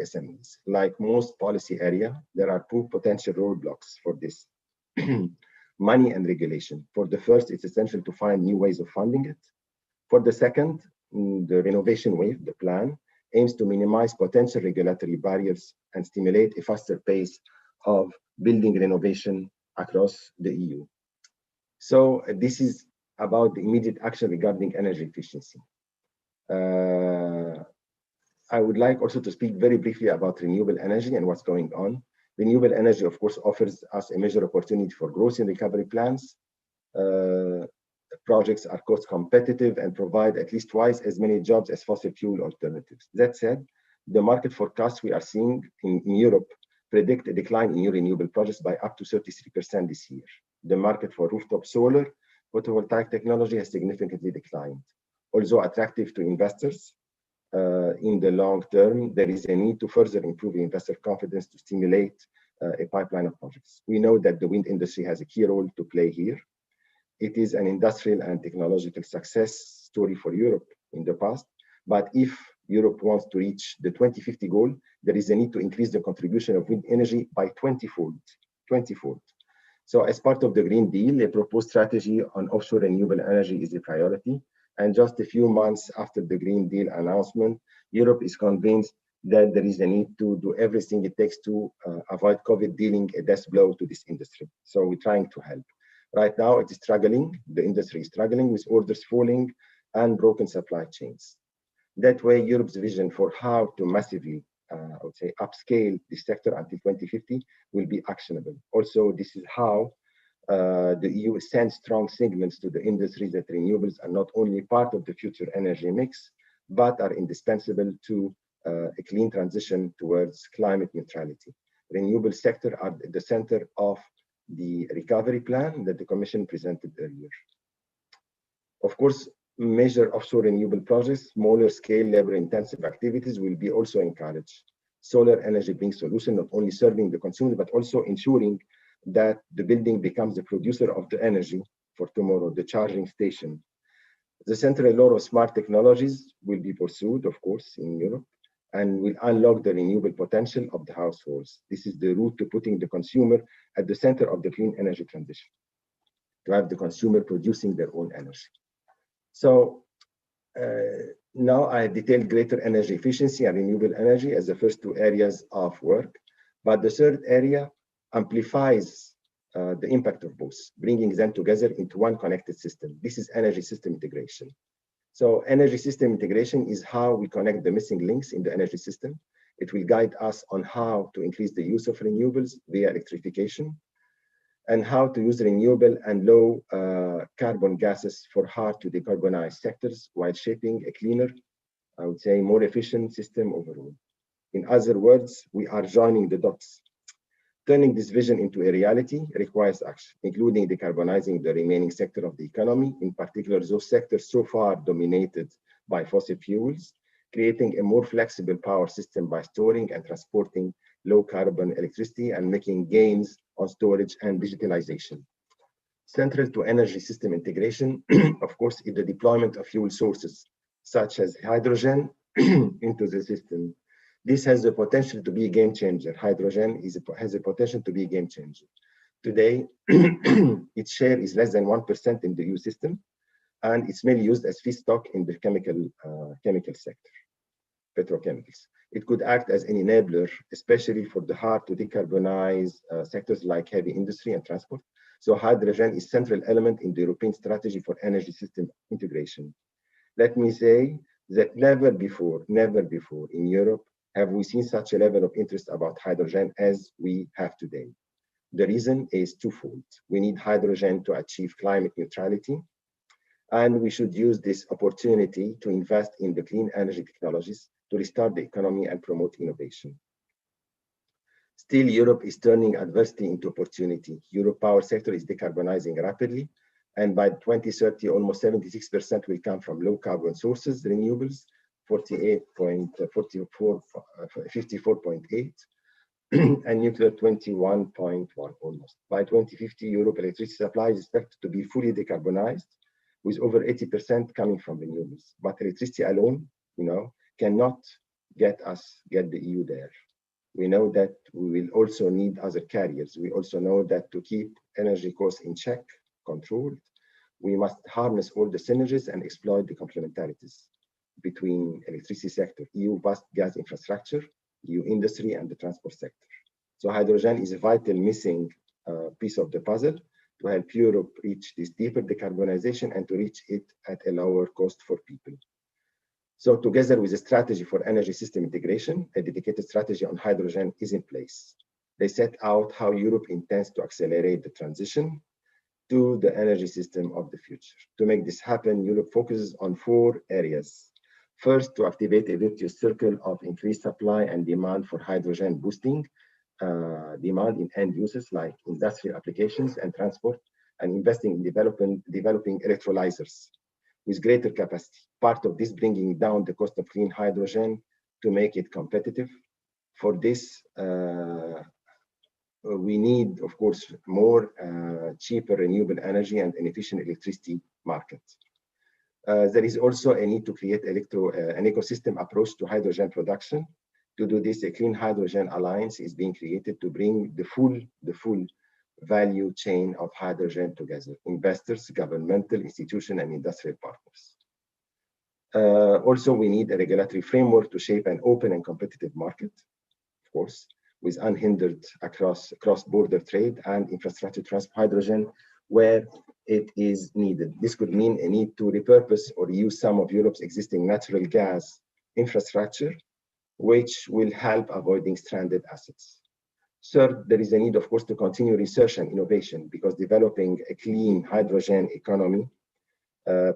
SMEs. Like most policy area, there are two potential roadblocks for this. Money and regulation. For the first, it's essential to find new ways of funding it. For the second, the renovation wave, the plan, aims to minimize potential regulatory barriers and stimulate a faster pace of building renovation across the EU. So this is about the immediate action regarding energy efficiency. I would like also to speak very briefly about renewable energy and what's going on. Renewable energy, of course, offers us a major opportunity for growth in recovery plans. Projects are cost competitive and provide at least twice as many jobs as fossil fuel alternatives. That said, the market forecasts we are seeing in Europe predict a decline in new renewable projects by up to 33% this year. The market for rooftop solar photovoltaic technology has significantly declined. Although attractive to investors, in the long term, there is a need to further improve investor confidence to stimulate a pipeline of projects. We know that the wind industry has a key role to play here. It is an industrial and technological success story for Europe in the past, but if Europe wants to reach the 2050 goal, there is a need to increase the contribution of wind energy by 20-fold. So as part of the Green Deal, a proposed strategy on offshore renewable energy is a priority. And just a few months after the Green Deal announcement, Europe is convinced that there is a need to do everything it takes to avoid COVID dealing a death blow to this industry. So we're trying to help. Right now, it is struggling. The industry is struggling with orders falling and broken supply chains. That way, Europe's vision for how to massively, I would say, upscale this sector until 2050 will be actionable. Also, this is how the EU sends strong signals to the industry that renewables are not only part of the future energy mix, but are indispensable to a clean transition towards climate neutrality. Renewable sector are at the center of the recovery plan that the Commission presented earlier. Of course, major offshore renewable projects, smaller scale labor-intensive activities will be also encouraged. Solar energy brings solutions not only serving the consumer, but also ensuring that the building becomes the producer of the energy for tomorrow, the charging station. The central role of smart technologies will be pursued, of course, in Europe, and will unlock the renewable potential of the households. This is the route to putting the consumer at the center of the clean energy transition, to have the consumer producing their own energy. So now I detailed greater energy efficiency and renewable energy as the first two areas of work, but the third area amplifies the impact of both, bringing them together into one connected system. This is energy system integration. So energy system integration is how we connect the missing links in the energy system. It will guide us on how to increase the use of renewables via electrification, and how to use renewable and low carbon gases for hard to decarbonize sectors while shaping a cleaner, I would say, more efficient system overall. In other words, we are joining the dots. Turning this vision into a reality requires action, including decarbonizing the remaining sector of the economy, in particular those sectors so far dominated by fossil fuels, creating a more flexible power system by storing and transporting low carbon electricity and making gains on storage and digitalization. Central to energy system integration, of course, is the deployment of fuel sources, such as hydrogen, into the system. This has the potential to be a game changer. Hydrogen has the potential to be a game changer. Today, its share is less than 1% in the EU system, and it's mainly used as feedstock in the chemical sector, petrochemicals. It could act as an enabler, especially for the hard to decarbonize sectors like heavy industry and transport. So hydrogen is a central element in the European strategy for energy system integration. Let me say that never before in Europe have we seen such a level of interest about hydrogen as we have today. The reason is twofold. We need hydrogen to achieve climate neutrality, and we should use this opportunity to invest in the clean energy technologies to restart the economy and promote innovation. Still, Europe is turning adversity into opportunity. Europe power sector is decarbonizing rapidly, and by 2030, almost 76% will come from low carbon sources, renewables, 54.8, and nuclear 21.1 almost. By 2050, Europe electricity supply is expected to be fully decarbonized, with over 80% coming from renewables. But electricity alone, cannot get the EU there. We know that we will also need other carriers. We also know that to keep energy costs in check, controlled, we must harness all the synergies and exploit the complementarities between electricity sector, EU vast gas infrastructure, EU industry, and the transport sector. So hydrogen is a vital missing piece of the puzzle to help Europe reach this deeper decarbonization and to reach it at a lower cost for people. So together with a strategy for energy system integration, a dedicated strategy on hydrogen is in place. They set out how Europe intends to accelerate the transition to the energy system of the future. To make this happen, Europe focuses on 4 areas. First, to activate a virtuous circle of increased supply and demand for hydrogen, boosting demand in end uses like industrial applications and transport, and investing in developing electrolyzers with greater capacity. Part of this bringing down the cost of clean hydrogen to make it competitive. For this, we need, of course, more cheaper renewable energy and an efficient electricity market. There is also a need to create an ecosystem approach to hydrogen production. To do this, a Clean Hydrogen Alliance is being created to bring the full value chain of hydrogen together: investors, governmental, institutions, and industrial partners. Also, we need a regulatory framework to shape an open and competitive market, of course, with unhindered cross-border trade and infrastructure transport hydrogen where it is needed. This could mean a need to repurpose or use some of Europe's existing natural gas infrastructure, which will help avoiding stranded assets. Third, there is a need, of course, to continue research and innovation because developing a clean hydrogen economy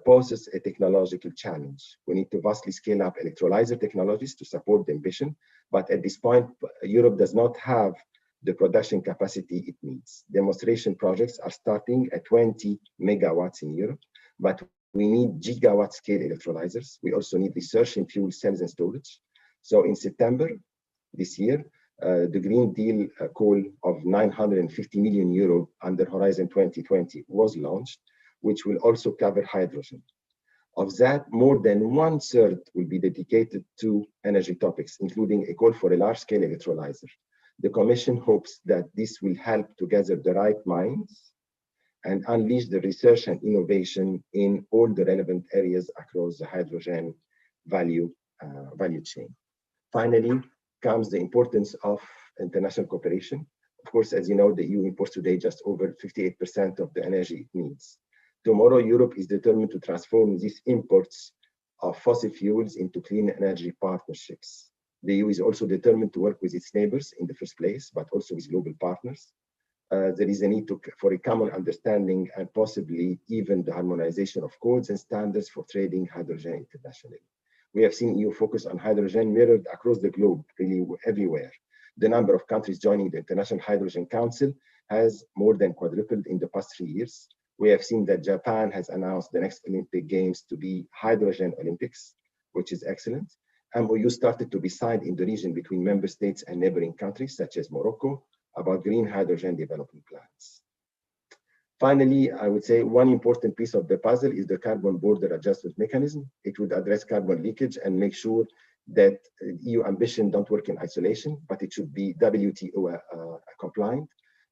poses a technological challenge. We need to vastly scale up electrolyzer technologies to support the ambition, but at this point, Europe does not have the production capacity it needs. Demonstration projects are starting at 20 megawatts in Europe, but we need gigawatt scale electrolyzers. We also need research in fuel cells and storage. So in September this year, the Green Deal call of 950 million euro under Horizon 2020 was launched, which will also cover hydrogen. Of that, more than 1/3 will be dedicated to energy topics, including a call for a large-scale electrolyzer. The Commission hopes that this will help to gather the right minds and unleash the research and innovation in all the relevant areas across the hydrogen value chain. Finally, comes the importance of international cooperation. Of course, as you know, the EU imports today just over 58% of the energy it needs. Tomorrow, Europe is determined to transform these imports of fossil fuels into clean energy partnerships. The EU is also determined to work with its neighbors in the first place, but also with global partners. There is a need for a common understanding and possibly even the harmonization of codes and standards for trading hydrogen internationally. We have seen EU focus on hydrogen mirrored across the globe, really everywhere. The number of countries joining the International Hydrogen Council has more than quadrupled in the past 3 years. We have seen that Japan has announced the next Olympic Games to be Hydrogen Olympics, which is excellent. MOU started to be signed in the region between member states and neighboring countries, such as Morocco, about green hydrogen development plans. Finally, I would say one important piece of the puzzle is the carbon border adjustment mechanism. It would address carbon leakage and make sure that EU ambition don't work in isolation, but it should be WTO compliant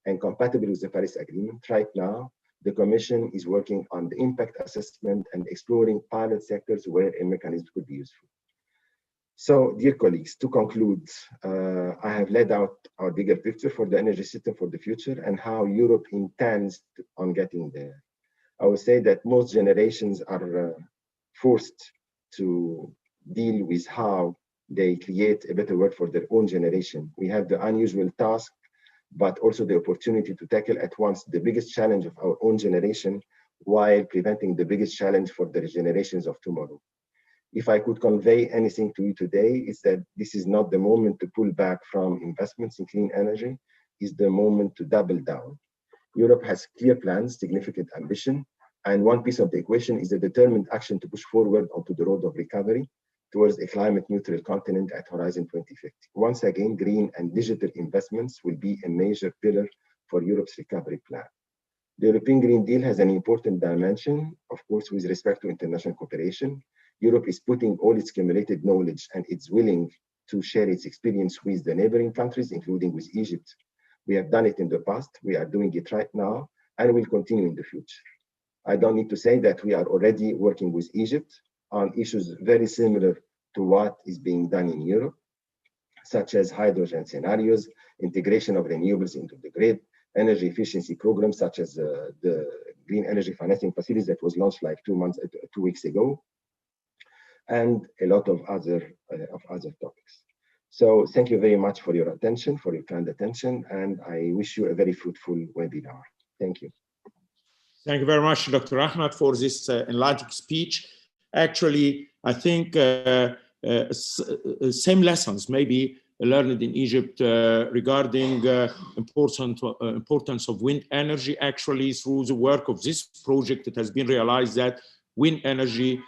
and compatible with the Paris Agreement. Right now, the Commission is working on the impact assessment and exploring pilot sectors where a mechanism could be useful. So, dear colleagues, to conclude, I have laid out our bigger picture for the energy system for the future and how Europe intends on getting there. I would say that most generations are forced to deal with how they create a better world for their own generation. We have the unusual task, but also the opportunity to tackle at once the biggest challenge of our own generation while preventing the biggest challenge for the generations of tomorrow. If I could convey anything to you today, it's that this is not the moment to pull back from investments in clean energy, it's the moment to double down. Europe has clear plans, significant ambition, and one piece of the equation is the determined action to push forward onto the road of recovery towards a climate neutral continent at Horizon 2050. Once again, green and digital investments will be a major pillar for Europe's recovery plan. The European Green Deal has an important dimension, of course, with respect to international cooperation. Europe is putting all its accumulated knowledge and its willing to share its experience with the neighboring countries, including with Egypt. We have done it in the past, we are doing it right now, and will continue in the future. I don't need to say that we are already working with Egypt on issues very similar to what is being done in Europe, such as hydrogen scenarios, integration of renewables into the grid, energy efficiency programs such as the green energy financing facilities that was launched like 2 weeks ago, and a lot of other topics. So thank you very much for your attention, for your kind attention, and I wish you a very fruitful webinar. Thank you. Thank you very much, Dr. Ahmed, for this enlightening speech. Actually, I think same lessons maybe learned in Egypt regarding importance of wind energy. Actually, through the work of this project, it has been realized that wind energy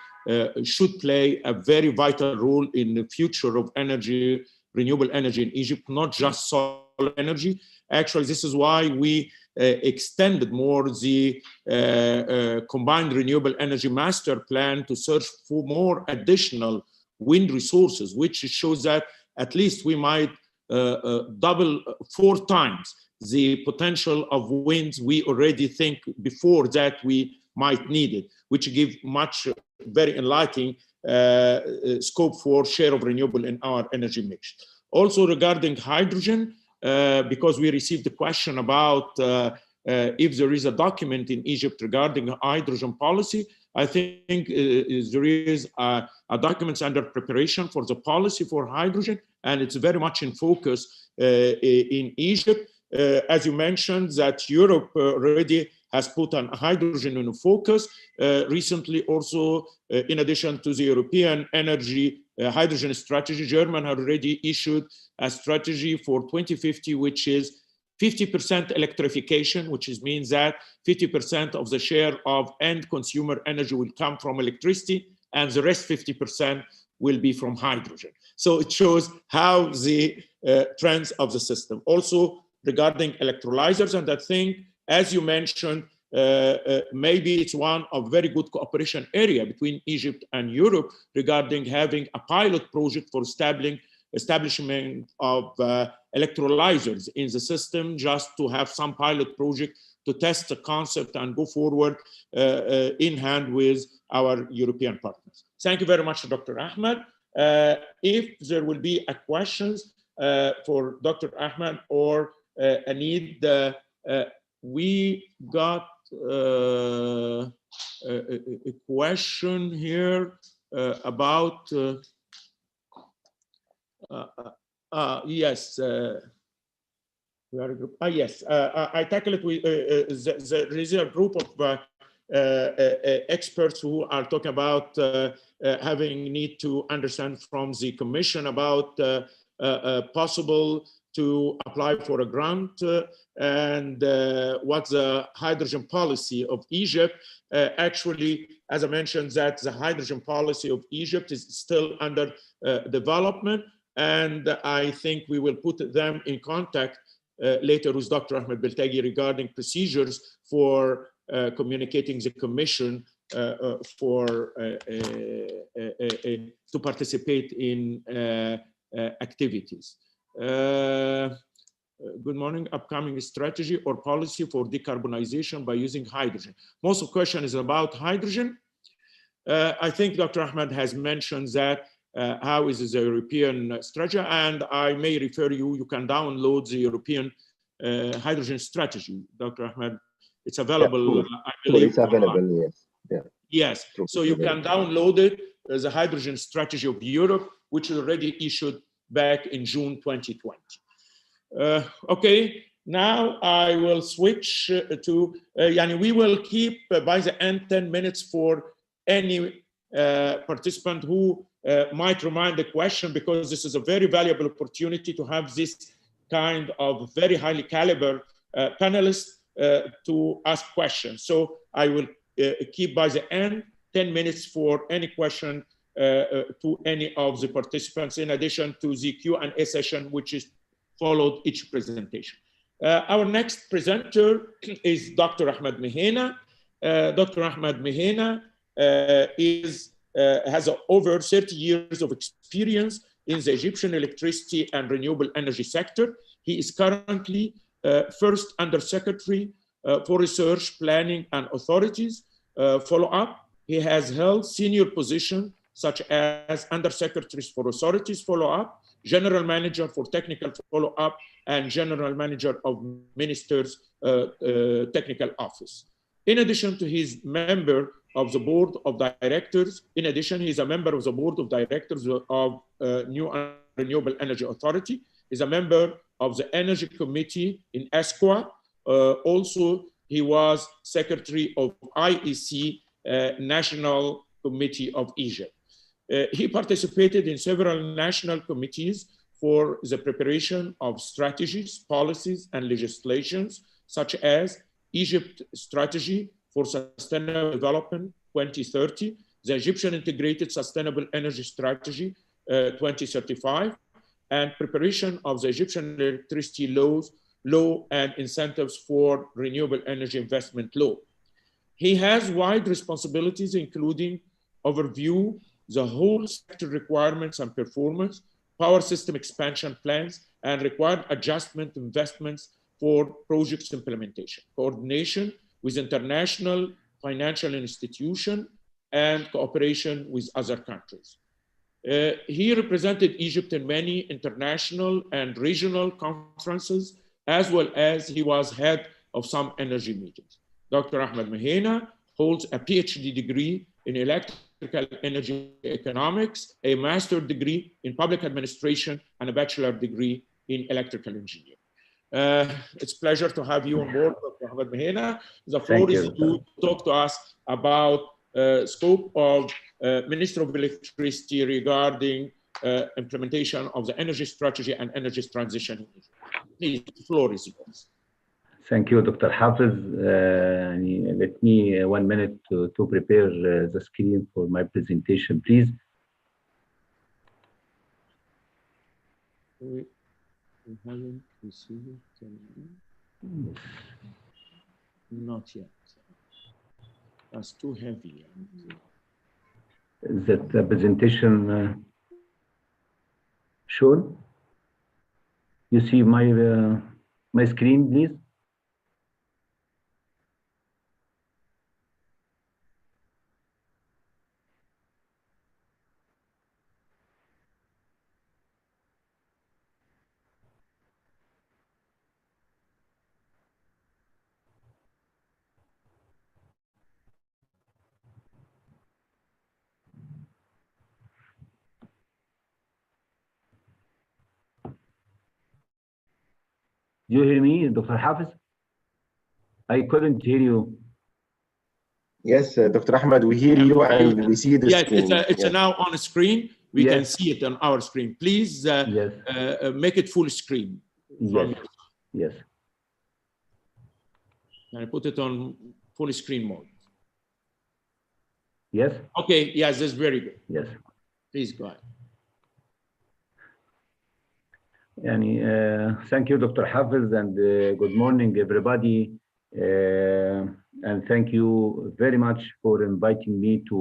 should play a very vital role in the future of energy, renewable energy in Egypt, not just solar energy. Actually, this is why we extended more the combined renewable energy master plan to search for more additional wind resources, which shows that at least we might double 4 times the potential of winds we already think before that we might need it, which give much very enlightening scope for share of renewable in our energy mix. Also regarding hydrogen, because we received a question about if there is a document in Egypt regarding hydrogen policy. I think there is a document under preparation for the policy for hydrogen, and it's very much in focus in Egypt. As you mentioned, that Europe already has put on hydrogen in focus. Recently also, in addition to the European energy hydrogen strategy, Germany had already issued a strategy for 2050, which is 50% electrification, which means that 50% of the share of end consumer energy will come from electricity, and the rest 50% will be from hydrogen. So it shows how the trends of the system. Also regarding electrolyzers, and I think, as you mentioned, maybe it's one of very good cooperation area between Egypt and Europe regarding having a pilot project for establishment of electrolyzers in the system, just to have some pilot project to test the concept and go forward in hand with our European partners. Thank you very much, Dr. Ahmed. If there will be a questions for Dr. Ahmed or a need, we got a question here about yes. Yes, I tackle it with there is a group of experts who are talking about having need to understand from the Commission about possible to apply for a grant and what's the hydrogen policy of Egypt. Actually, as I mentioned, that the hydrogen policy of Egypt is still under development, and I think we will put them in contact later with Dr. Ahmed Beltagi regarding procedures for communicating the Commission for to participate in activities. Good morning. Upcoming strategy or policy for decarbonization by using hydrogen. Most of the question is about hydrogen. I think Dr. Ahmed has mentioned that how is the European strategy, and I may refer you, you can download the European hydrogen strategy, Dr. Ahmed. It's available, yeah, I believe. It's available, yes. Yeah. Yes, so you can download it, the hydrogen strategy of Europe, which is already issued back in June 2020. Okay, now I will switch to, we will keep by the end 10 minutes for any participant who might remind the question, because this is a very valuable opportunity to have this kind of very highly caliber panelists to ask questions. So I will keep by the end 10 minutes for any question to any of the participants, in addition to the Q&A session, which is followed each presentation. Our next presenter is Dr. Ahmed Mehena. Dr. Ahmed Mehena has over 30 years of experience in the Egyptian electricity and renewable energy sector. He is currently first Undersecretary for Research, Planning and Authorities Follow-up. He has held senior positions such as Undersecretaries for Authorities Follow-up, General Manager for Technical Follow-up, and General Manager of Ministers' Technical Office. In addition to his member of the Board of Directors, he is a member of the Board of Directors of New and Renewable Energy Authority. He's a member of the Energy Committee in ESCWA. Also, he was Secretary of IEC, National Committee of Egypt. He participated in several national committees for the preparation of strategies, policies, and legislations, such as Egypt Strategy for Sustainable Development 2030, the Egyptian Integrated Sustainable Energy Strategy 2035, and preparation of the Egyptian electricity law and incentives for renewable energy investment law. He has wide responsibilities, including overview the whole sector requirements and performance, power system expansion plans, and required adjustment investments for projects implementation, coordination with international financial institutions, and cooperation with other countries. He represented Egypt in many international and regional conferences, as well as he was head of some energy meetings. Dr. Ahmed Mehena holds a PhD degree in electrical energy economics, a master's degree in public administration, and a bachelor's degree in electrical engineering. It's a pleasure to have you on board, Dr. Ahmed Mehena. The floor is to talk to us about scope of Minister of Electricity regarding implementation of the energy strategy and energy transition. Please, the floor is yours. Thank you, Dr. Hafiz. Let me 1 minute to prepare the screen for my presentation, please. We haven't received it. Not yet. That's too heavy. Is that the presentation shown? You see my my screen, please. Do you hear me, Dr. Hafiz? I couldn't hear you. Yes, Dr. Ahmed, we hear you and we see the screen. Yes, it's now on screen. We can see it on our screen. Please make it full screen. Yes. Can I put it on full screen mode? Yes. Okay, yes, that's very good. Yes. Please go ahead. Thank you, Dr. Hafiz, and good morning, everybody. And thank you very much for inviting me to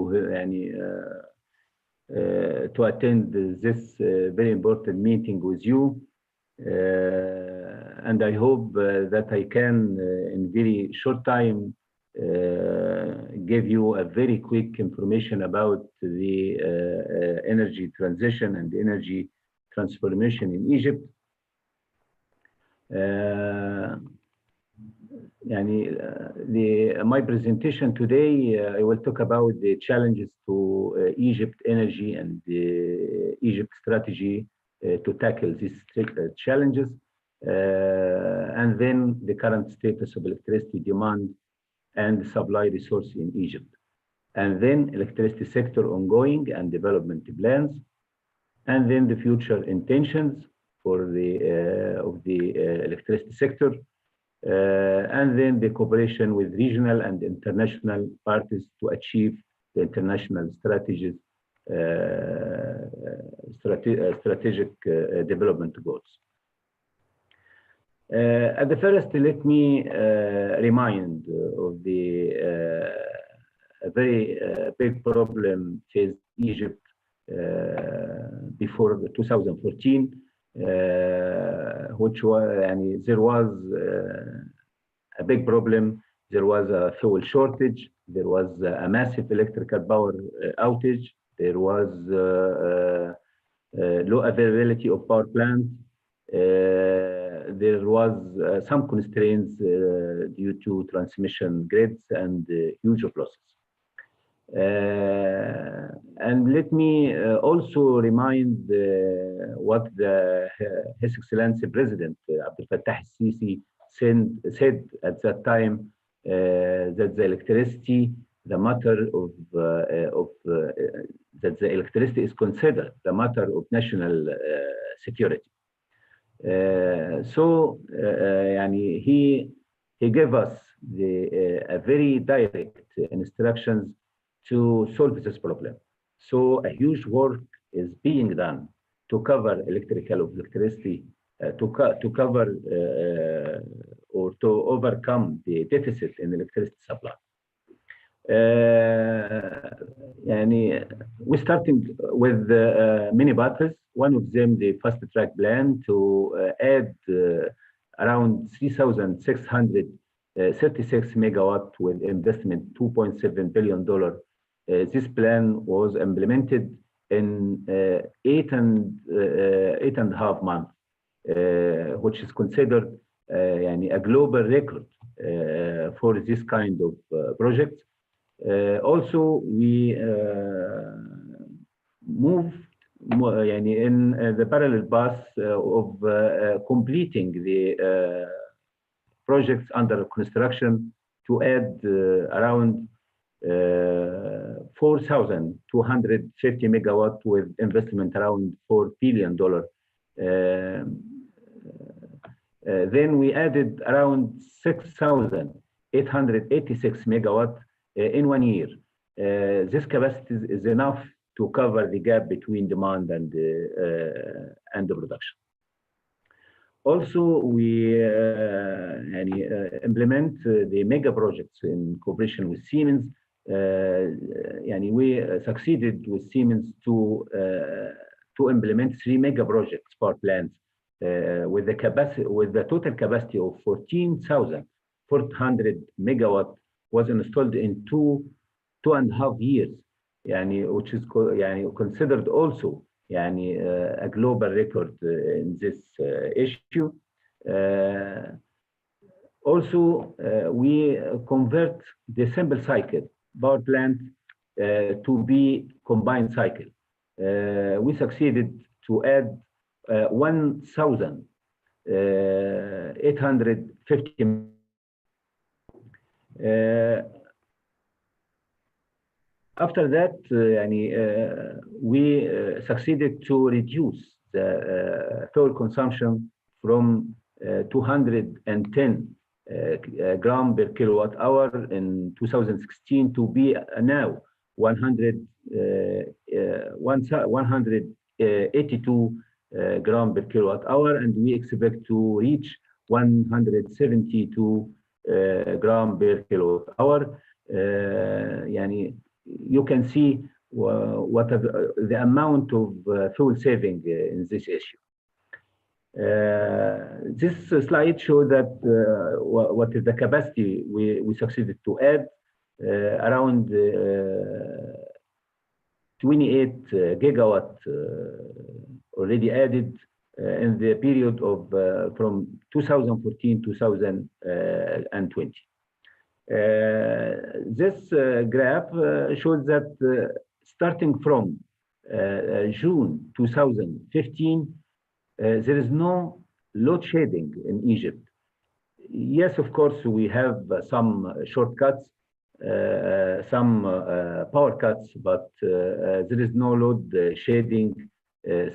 attend this very important meeting with you. And I hope that I can, in very short time, give you a very quick information about the energy transition and energy transformation in Egypt. My presentation today, I will talk about the challenges to Egypt energy and the Egypt strategy to tackle these challenges, and then the current status of electricity demand and supply resource in Egypt, and then electricity sector ongoing and development plans, and then the future intentions for the electricity sector, and then the cooperation with regional and international parties to achieve the international strategies, strategic development goals. At the first, let me remind of the very big problem faced Egypt before 2014, which was, there was a big problem. There was a fuel shortage. There was a massive electrical power outage. There was low availability of power plants. There was some constraints due to transmission grids and huge losses. And let me also remind what His Excellency President Abdel Fattah al-Sisi said at that time, that the electricity, the matter of that the electricity is considered the matter of national security. So he gave us a very direct instructions to solve this problem. So a huge work is being done to cover electricity, to cover or to overcome the deficit in electricity supply. We're starting with many battles. One of them, the fast track plan to add around 3,636 megawatt with investment $2.7 billion. This plan was implemented in 8.5 months, which is considered a global record for this kind of project. Also, we moved in the parallel path of completing the projects under construction to add around 4,250 megawatt with investment around $4 billion. Then we added around 6,886 megawatt in 1 year. This capacity is enough to cover the gap between demand and the production. Also, we implement the mega projects in cooperation with Siemens. We succeeded with Siemens to implement 3 mega projects power plants with the total capacity of 14,400 megawatt was installed in 2.5 years, which is considered also a global record in this issue. Also, we convert the simple cycle power plant to be combined cycle. We succeeded to add 1,850. After that, we succeeded to reduce the fuel consumption from 210 gram per kilowatt hour in 2016 to be now 182 gram per kilowatt hour, and we expect to reach 172 gram per kilowatt hour. You can see what are the amount of fuel saving in this issue. This slide shows that what is the capacity we succeeded to add, around 28 gigawatt already added in the period of from 2014 to 2020. This graph shows that starting from June 2015, there is no load shedding in Egypt. Yes, of course, we have some shortcuts, some power cuts, but there is no load shedding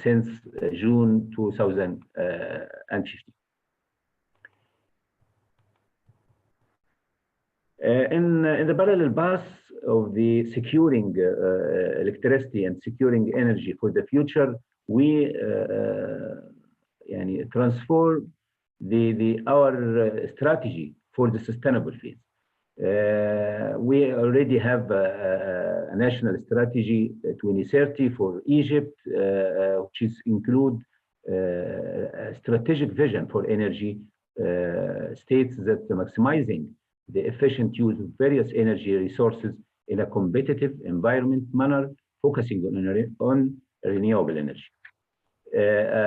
since June 2015. In the parallel path of the securing electricity and securing energy for the future, we transform our strategy for the sustainable phase. We already have a national strategy 2030 for Egypt, which is include a strategic vision for energy, states that maximizing the efficient use of various energy resources in a competitive environment manner, focusing on renewable energy.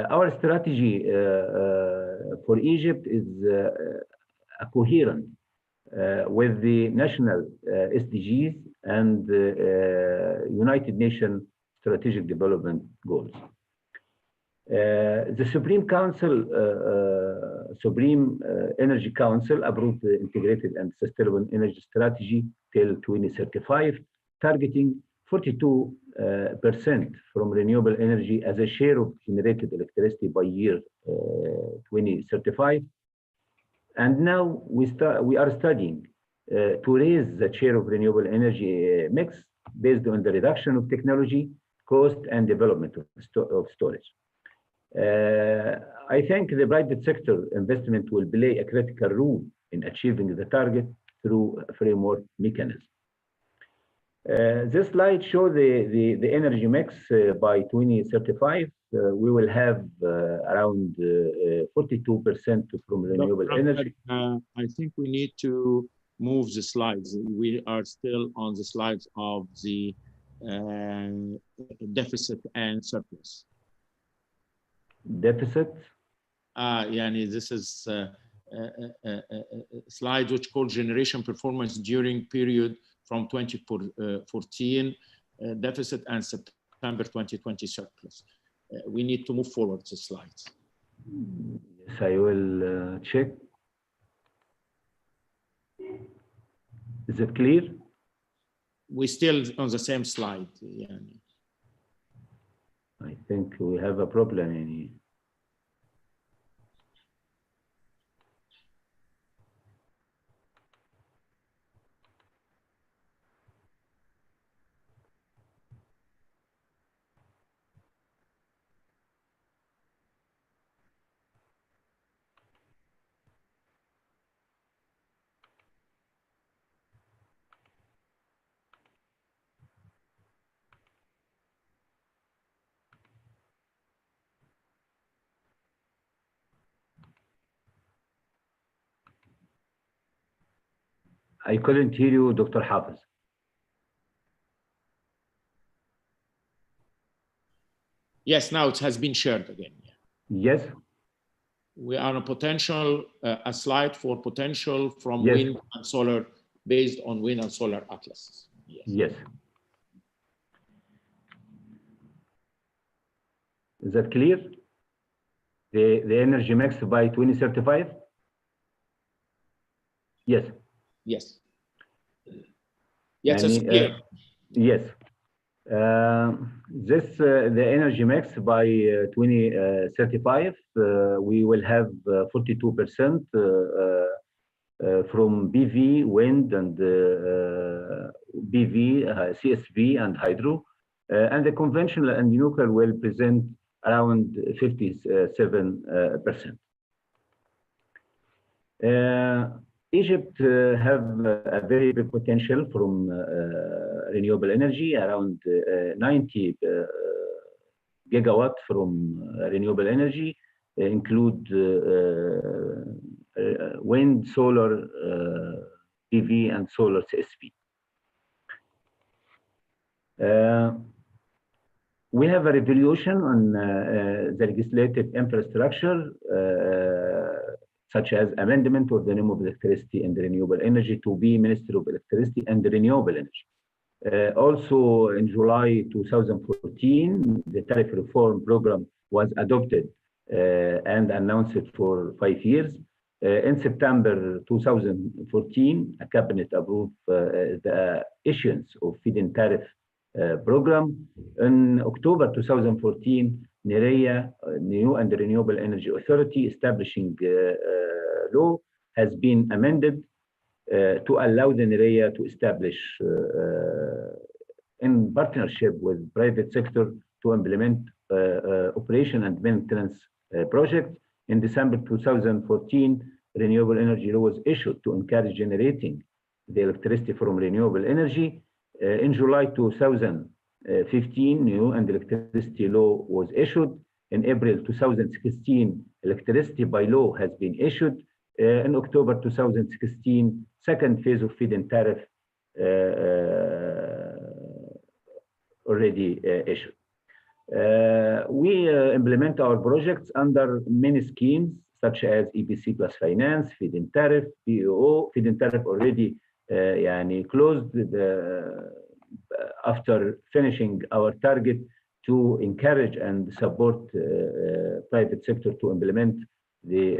Our strategy for Egypt is coherent with the national SDGs and United Nations Strategic Development Goals. The Supreme Energy Council approved the Integrated and Sustainable Energy Strategy till 2035, targeting 42% from renewable energy as a share of generated electricity by year 2035. And now we are studying to raise the share of renewable energy mix based on the reduction of technology, cost, and development of storage. I think the private sector investment will play a critical role in achieving the target through a framework mechanism. This slide shows the energy mix by 2035. We will have around 42% from renewable energy. I think we need to move the slides. We are still on the slides of the deficit and surplus. Deficit? This is a slide which called generation performance during period from 2014 deficit and September 2020 surplus. We need to move forward the slides. Yes, I will check. Is it clear? We're still on the same slide. I think we have a problem. I couldn't hear you, Dr. Hafiz. Yes, now it has been shared again. Yes. We are on potential, a slide for potential from yes. wind and solar based on wind and solar atlases. Yes. Is that clear? The energy mix by 2035? Yes. Yes. Yes, it's clear. Yes. The energy mix by 2035, we will have 42% from PV, wind, and PV, CSV, and hydro. And the conventional and nuclear will present around 57%. Egypt have a very big potential from renewable energy, around 90 gigawatt from renewable energy, include wind, solar, PV, and solar CSP. We have a revolution on the legislative infrastructure, such as amendment of the name of electricity and renewable energy to be Ministry of Electricity and Renewable Energy. Also in July 2014, the tariff reform program was adopted and announced for 5 years. In September 2014, a cabinet approved the issuance of feed-in tariff program. In October 2014, NEREA, New and Renewable Energy Authority, establishing law has been amended to allow the NEREA to establish in partnership with private sector to implement operation and maintenance projects. In December 2014, renewable energy law was issued to encourage generating the electricity from renewable energy. In July 2015, new and electricity law was issued. In April 2016, electricity by law has been issued. In October 2016, second phase of feed-in tariff already issued. We implement our projects under many schemes, such as EPC plus finance, feed-in tariff, PEO. Feed-in tariff already closed after finishing our target to encourage and support private sector to implement the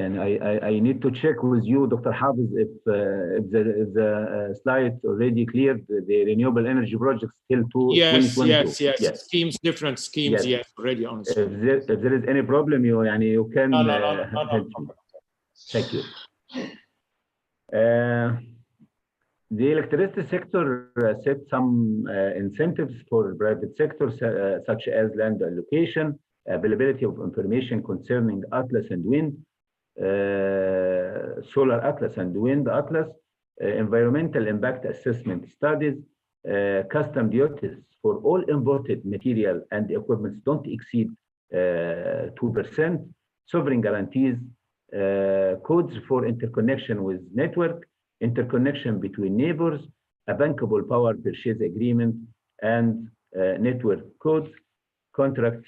I need to check with you, Dr. Hafiz, if the slide already cleared the renewable energy projects till 2022. Yes. Schemes, different schemes, yes, already on. If there is any problem, you can help me. Thank you. The electricity sector set some incentives for private sector, such as land allocation, availability of information concerning Atlas and wind, solar Atlas and wind Atlas, environmental impact assessment studies, custom duties for all imported material and equipment don't exceed 2%, sovereign guarantees, codes for interconnection with network, interconnection between neighbors, a bankable power purchase agreement, and network codes, contract,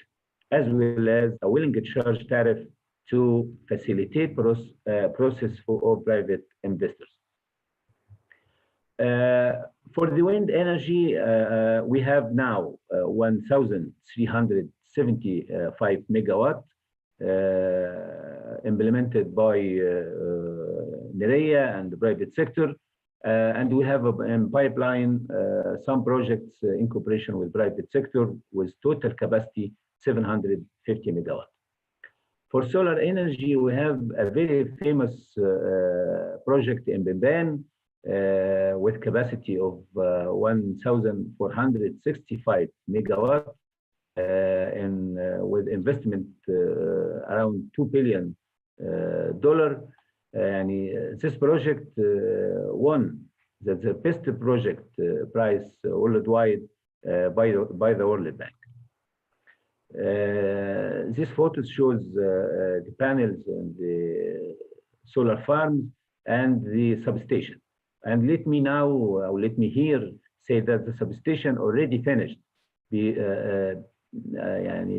as well as a willing charge tariff to facilitate process for private investors. For the wind energy, we have now 1,375 megawatt implemented by NEREA and the private sector. And we have in pipeline some projects in cooperation with private sector with total capacity 750 megawatt. For solar energy, we have a very famous project in Bimban with capacity of 1,465 megawatt with investment around $2 billion. And this project won the best project prize worldwide by the World Bank. This photo shows the panels and the solar farms and the substation. And let me here say that the substation already finished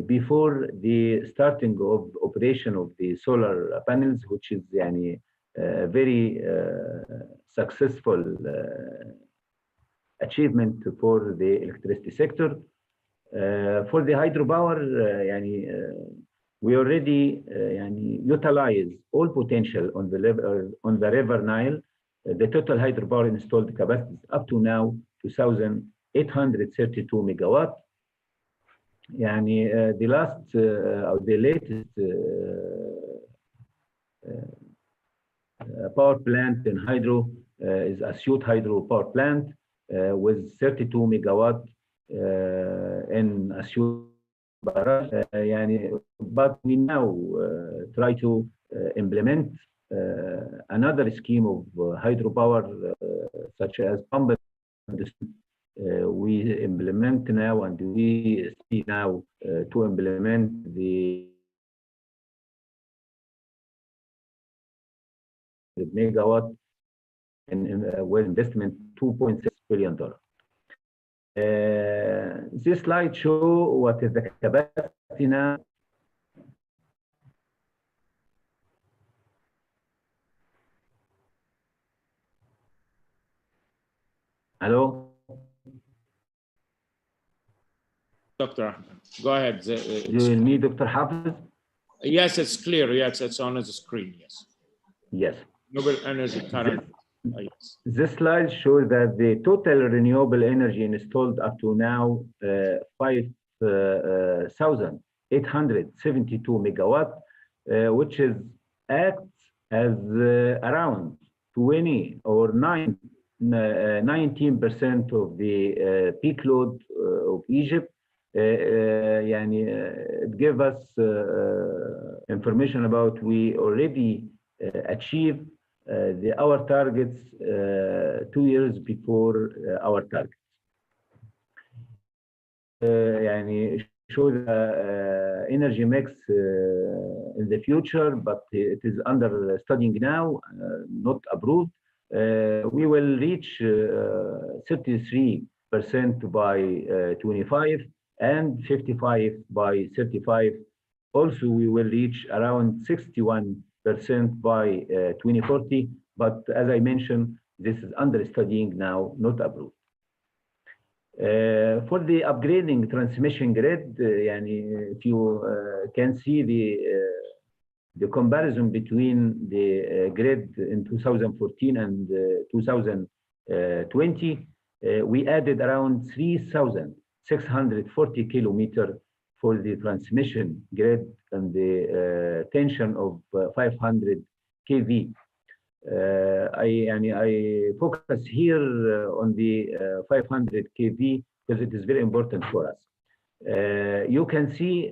before the starting of operation of the solar panels, which is a very successful achievement for the electricity sector. For the hydropower, we already utilize all potential on the river Nile. The total hydropower installed capacity is up to now 2,832 megawatt. The latest power plant in hydro is Asyut Hydro Power Plant with 32 megawatt in Asyut Barrage. But we now try to implement another scheme of hydropower, such as pump. We implement now, and we see now to implement the megawatt with investment $2.6 billion. This slide shows what is the capacity now. Hello? Dr. Go ahead. You need Dr. Hafiz? Yes, it's clear. Yes, it's on the screen. Yes. Yes. Renewable energy current. Yes. This slide shows that the total renewable energy installed up to now 5,872 megawatt, which is acts as around 20 or 19% of the peak load of Egypt. It gives us information about we already achieved our targets 2 years before our targets. يعني show the energy mix in the future, but it is under studying now, not approved. We will reach 33% by 25 and 55 by 35. Also, we will reach around 61% by 2040. But as I mentioned, this is under studying now, not approved. For the upgrading transmission grid, if you can see the comparison between the grid in 2014 and 2020, we added around 3,640 kilometers for the transmission grid and the tension of 500 kV. I focus here on the 500 kV because it is very important for us. You can see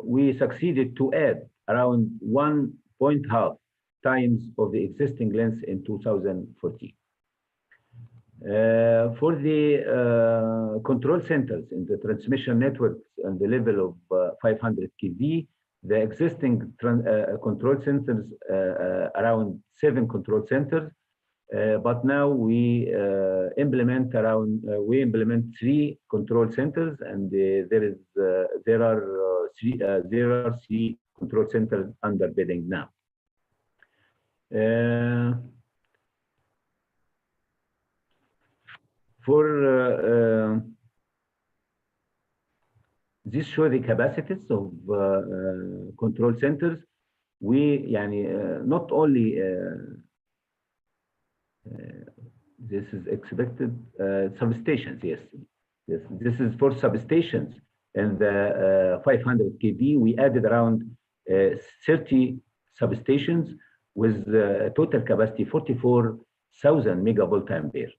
we succeeded to add around 1.5 times of the existing length in 2014. For the control centers in the transmission networks and the level of 500 kV, the existing control centers, around 7 control centers, but now we implement 3 control centers, and there are 3 control centers under bidding now. This shows the capacities of control centers. We not only this is expected substations. Yes, this is for substations, and the 500 kV. We added around 30 substations with total capacity 44,000 megavolt ampere.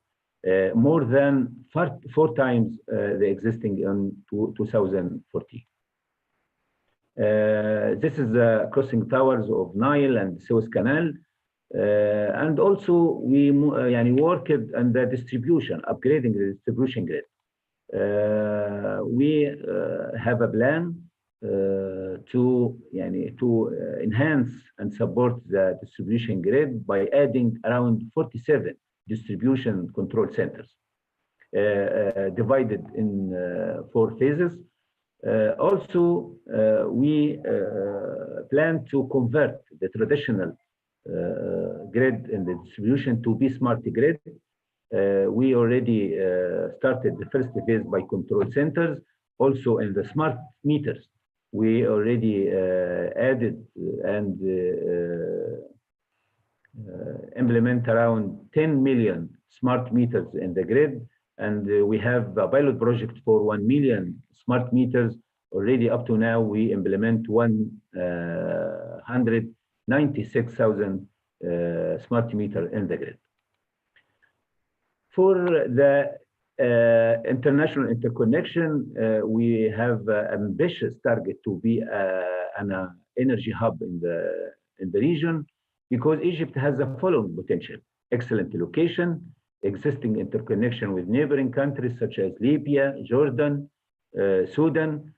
More than 4 times the existing in 2014. This is the crossing towers of Nile and Suez Canal, and also we worked on the distribution, upgrading the distribution grid. We have a plan to enhance and support the distribution grid by adding around 47 distribution control centers, divided in 4 phases. Also, we plan to convert the traditional grid in the distribution to be smart grid. We already started the first phase by control centers. Also, in the smart meters, we already added and implement around 10 million smart meters in the grid, and we have a pilot project for 1 million smart meters. Already up to now, we implement 196,000 smart meters in the grid. For the international interconnection, we have ambitious target to be an energy hub in the region, because Egypt has the following potential: excellent location, existing interconnection with neighboring countries such as Libya, Jordan, Sudan,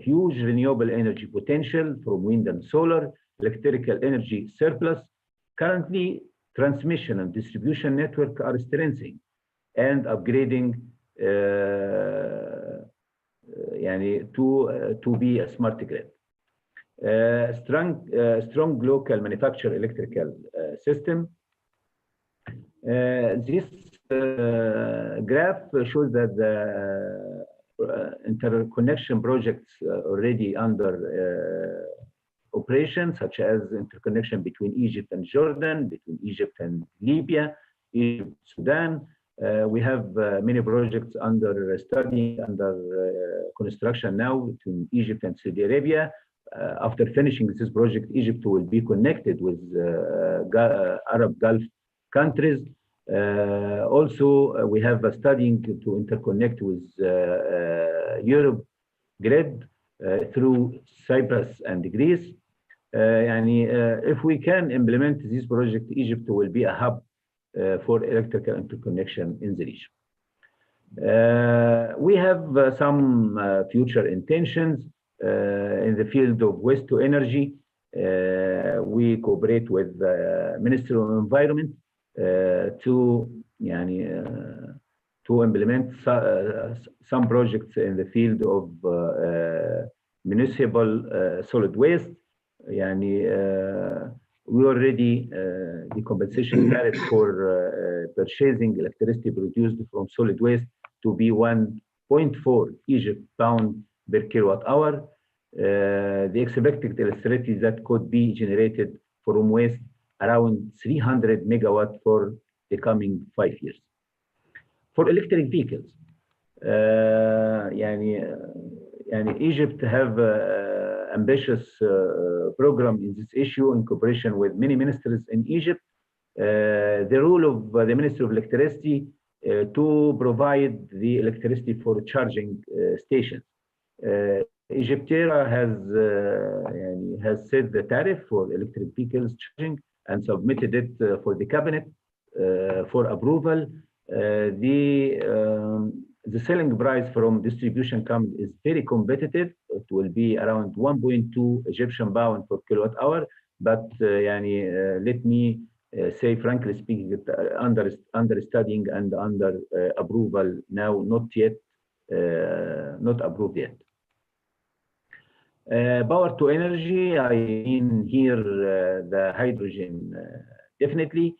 huge renewable energy potential from wind and solar, electrical energy surplus. Currently, transmission and distribution network are strengthening and upgrading to be a smart grid. Strong local manufactured electrical system. This graph shows that the interconnection projects already under operation, such as interconnection between Egypt and Jordan, between Egypt and Libya, Egypt, Sudan. We have many projects under study, under construction now between Egypt and Saudi Arabia. After finishing this project, Egypt will be connected with Arab Gulf countries. Also, we have a studying to interconnect with Europe grid. through Cyprus and Greece. If we can implement this project, Egypt will be a hub for electrical interconnection in the region. We have some future intentions in the field of waste to energy. We cooperate with the Ministry of Environment to implement some projects in the field of municipal solid waste. We already the compensation tariff for purchasing electricity produced from solid waste to be 1.4 Egypt pound per kilowatt hour. The expected electricity that could be generated from waste around 300 megawatt for the coming 5 years. For electric vehicles, Egypt have ambitious program in this issue in cooperation with many ministries in Egypt. The role of the Ministry of Electricity to provide the electricity for charging stations. Egyptera has set the tariff for electric vehicles charging and submitted it for the cabinet for approval. The selling price from distribution company is very competitive. It will be around 1.2 Egyptian pound per kilowatt hour. But let me say, frankly speaking, under studying and under approval now, not not approved yet. Power to energy, I mean here the hydrogen definitely.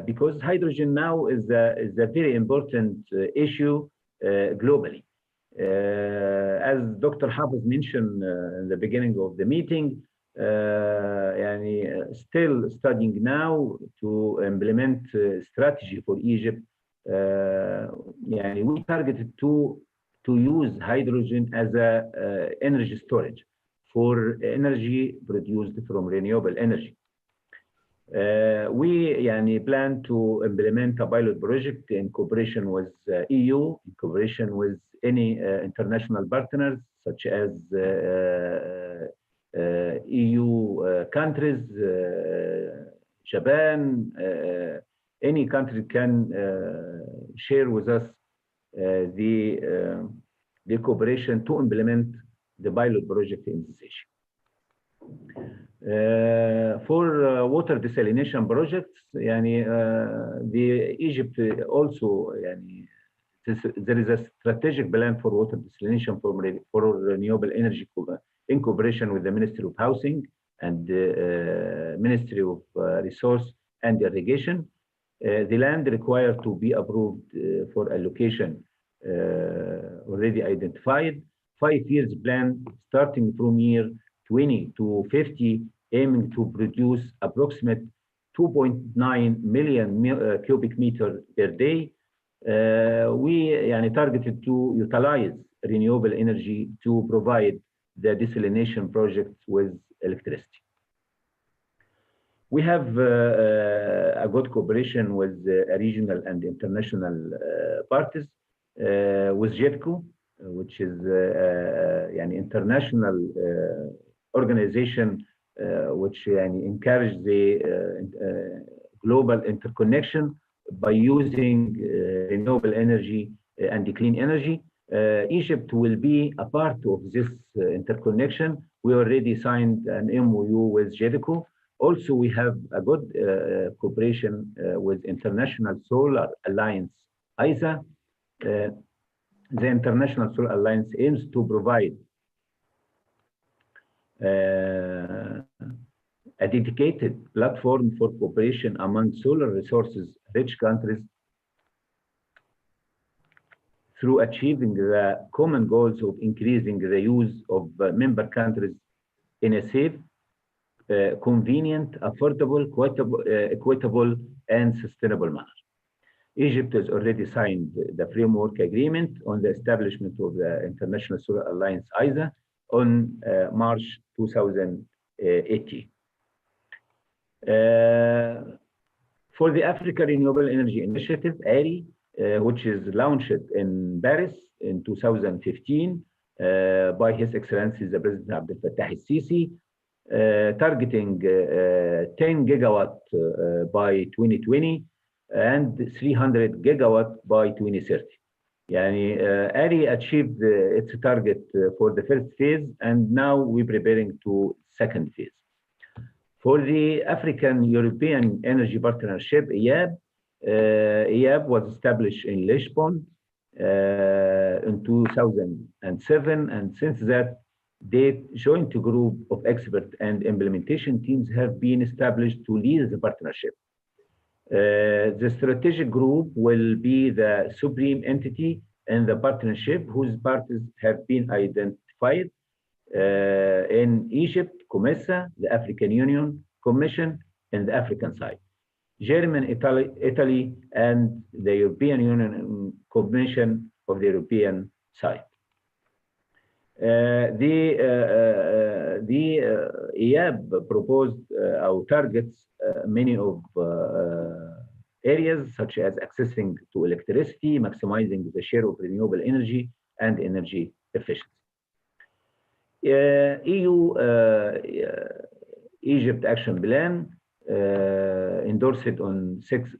Because hydrogen now is a very important issue globally. As Dr. Hafiz mentioned in the beginning of the meeting, still studying now to implement strategy for Egypt. We targeted to use hydrogen as a energy storage for energy produced from renewable energy. We plan to implement a pilot project in cooperation with EU, in cooperation with any international partners such as EU countries, Japan, any country can share with us the cooperation to implement the pilot project in this issue. For water desalination projects, the Egypt also, there is a strategic plan for water desalination for renewable energy in cooperation with the Ministry of Housing and the Ministry of Resource and Irrigation. The land required to be approved for allocation already identified. 5 years plan starting from year 20 to 50, aiming to produce approximate 2.9 million cubic meter per day. We targeted to utilize renewable energy to provide the desalination projects with electricity. We have a good cooperation with regional and international parties, with JEDCO, which is an international organization which encourage the global interconnection by using renewable energy and the clean energy. Egypt will be a part of this interconnection. We already signed an MOU with JEDCO. Also, we have a good cooperation with International Solar Alliance, ISA. The International Solar Alliance aims to provide a dedicated platform for cooperation among solar resources rich countries through achieving the common goals of increasing the use of member countries in a safe, convenient, affordable, equitable, and sustainable manner. Egypt has already signed the framework agreement on the establishment of the International Solar Alliance, ISA, on March 2018. For the Africa Renewable Energy Initiative, ARI, which is launched in Paris in 2015, by His Excellency the President Abdel Fattah al-Sisi, targeting 10 gigawatt by 2020 and 300 gigawatt by 2030. Yani, ARI achieved its target for the first phase, and now we're preparing to second phase. For the African-European Energy Partnership, EYAP, EYAP was established in Lisbon in 2007, and since that date, joint group of expert and implementation teams have been established to lead the partnership. The strategic group will be the supreme entity in the partnership, whose parties have been identified in Egypt, COMESA, the African Union Commission, and the African side. Germany, Italy, and the European Union Commission of the European side. The EYAP proposed our targets many of areas such as accessing to electricity, maximizing the share of renewable energy, and energy efficiency. EU Egypt Action Plan endorsed on 6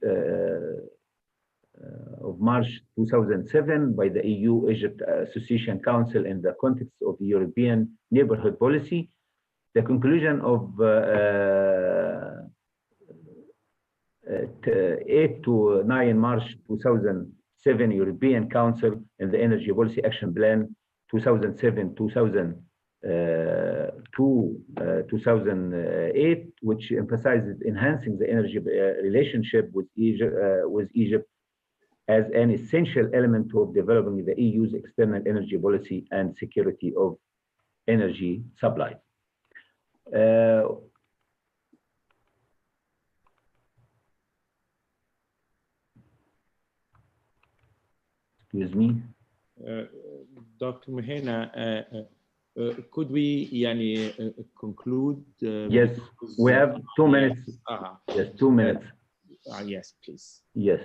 of March 2007 by the EU-Egypt Association Council in the context of the European Neighborhood Policy. The conclusion of 8 to 9 March 2007 European Council and the Energy Policy Action Plan 2007-2008, which emphasizes enhancing the energy relationship with Egypt as an essential element of developing the EU's external energy policy and security of energy supply. Excuse me. Dr. Mehena, could we conclude? Yes, we have 2 minutes. Yes, 2 minutes. Yes, please. Yes.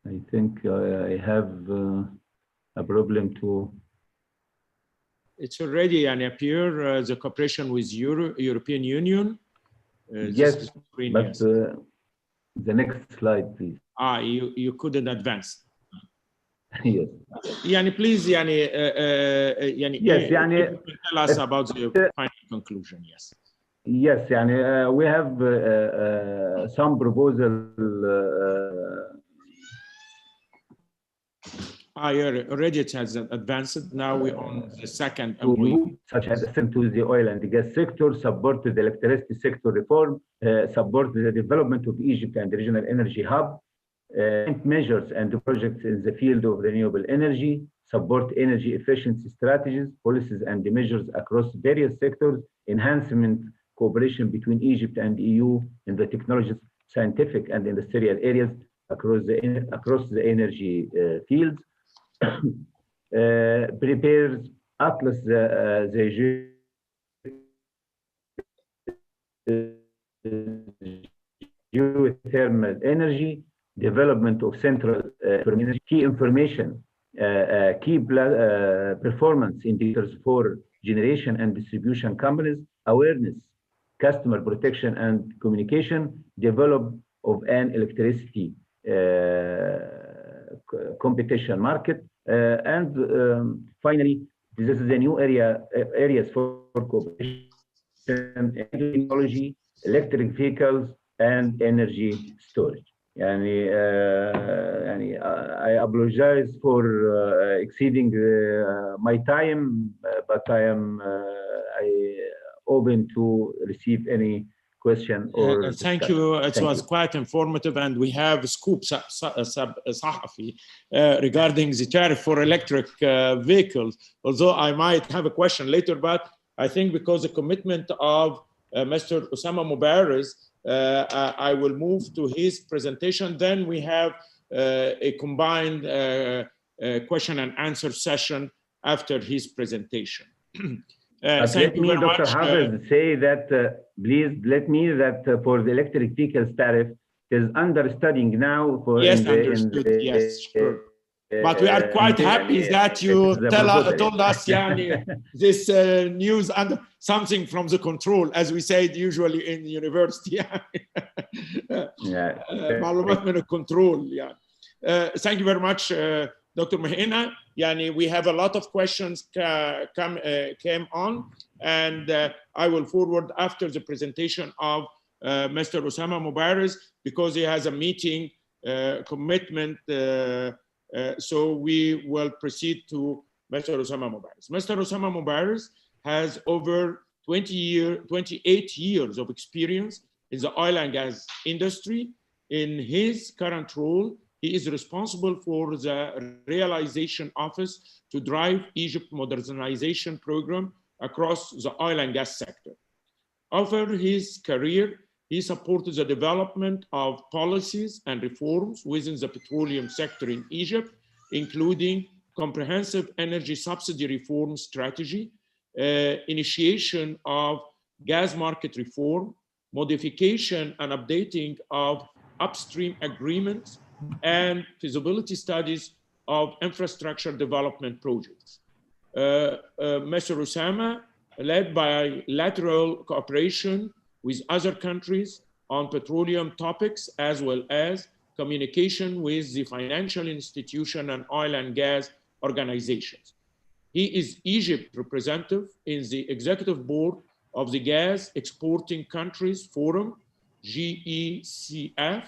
I think I have a problem to. It's already appear the cooperation with European Union. Yes, but the next slide, please. You couldn't advance. Yes. Please, yes, tell us about the final conclusion. Yes. Yes, we have some proposal. Already it has advanced. Now we're on the second. Such as to the oil and the gas sector, support the electricity sector reform, support the development of Egypt and the regional energy hub, measures and projects in the field of renewable energy, support energy efficiency strategies, policies and measures across various sectors, enhancement cooperation between Egypt and EU in the technologies, scientific and industrial areas across the energy fields. Prepares Atlas the geothermal energy, development of central key information, key performance indicators for generation and distribution companies, awareness, customer protection and communication, development of an electricity competition market, and finally, this is a new areas for cooperation, technology, electric vehicles, and energy storage. I apologize for exceeding my time, but I am open to receive any question or thank you. It was quite informative, and we have scoop regarding the tariff for electric vehicles. Although I might have a question later, but I think because the commitment of Mr. Osama Mubarak, I will move to his presentation. Then we have a combined question and answer session after his presentation. Thank you very much. Dr. Hafiz, say that, please let me that for the electric vehicles tariff, it is under studying now. For yes, understood. Yes, sure. But we are quite happy that you told us this news and something from the control, as we said usually in the university. معلومات من الكنترول يعني. Thank you very much, Dr. Mohena. We have a lot of questions came on, and I will forward after the presentation of Mr. Osama Mubarak, because he has a meeting commitment. So we will proceed to Mr. Osama Mubarak. Mr. Osama Mubarak has over 28 years of experience in the oil and gas industry. In his current role, he is responsible for the realization office to drive Egypt modernization program across the oil and gas sector. Over his career, he supported the development of policies and reforms within the petroleum sector in Egypt, including comprehensive energy subsidy reform strategy, initiation of gas market reform, modification and updating of upstream agreements, and feasibility studies of infrastructure development projects. Mr. Osama led bilateral cooperation with other countries on petroleum topics, as well as communication with the financial institution and oil and gas organizations. He is Egypt representative in the executive board of the Gas Exporting Countries Forum, GECF,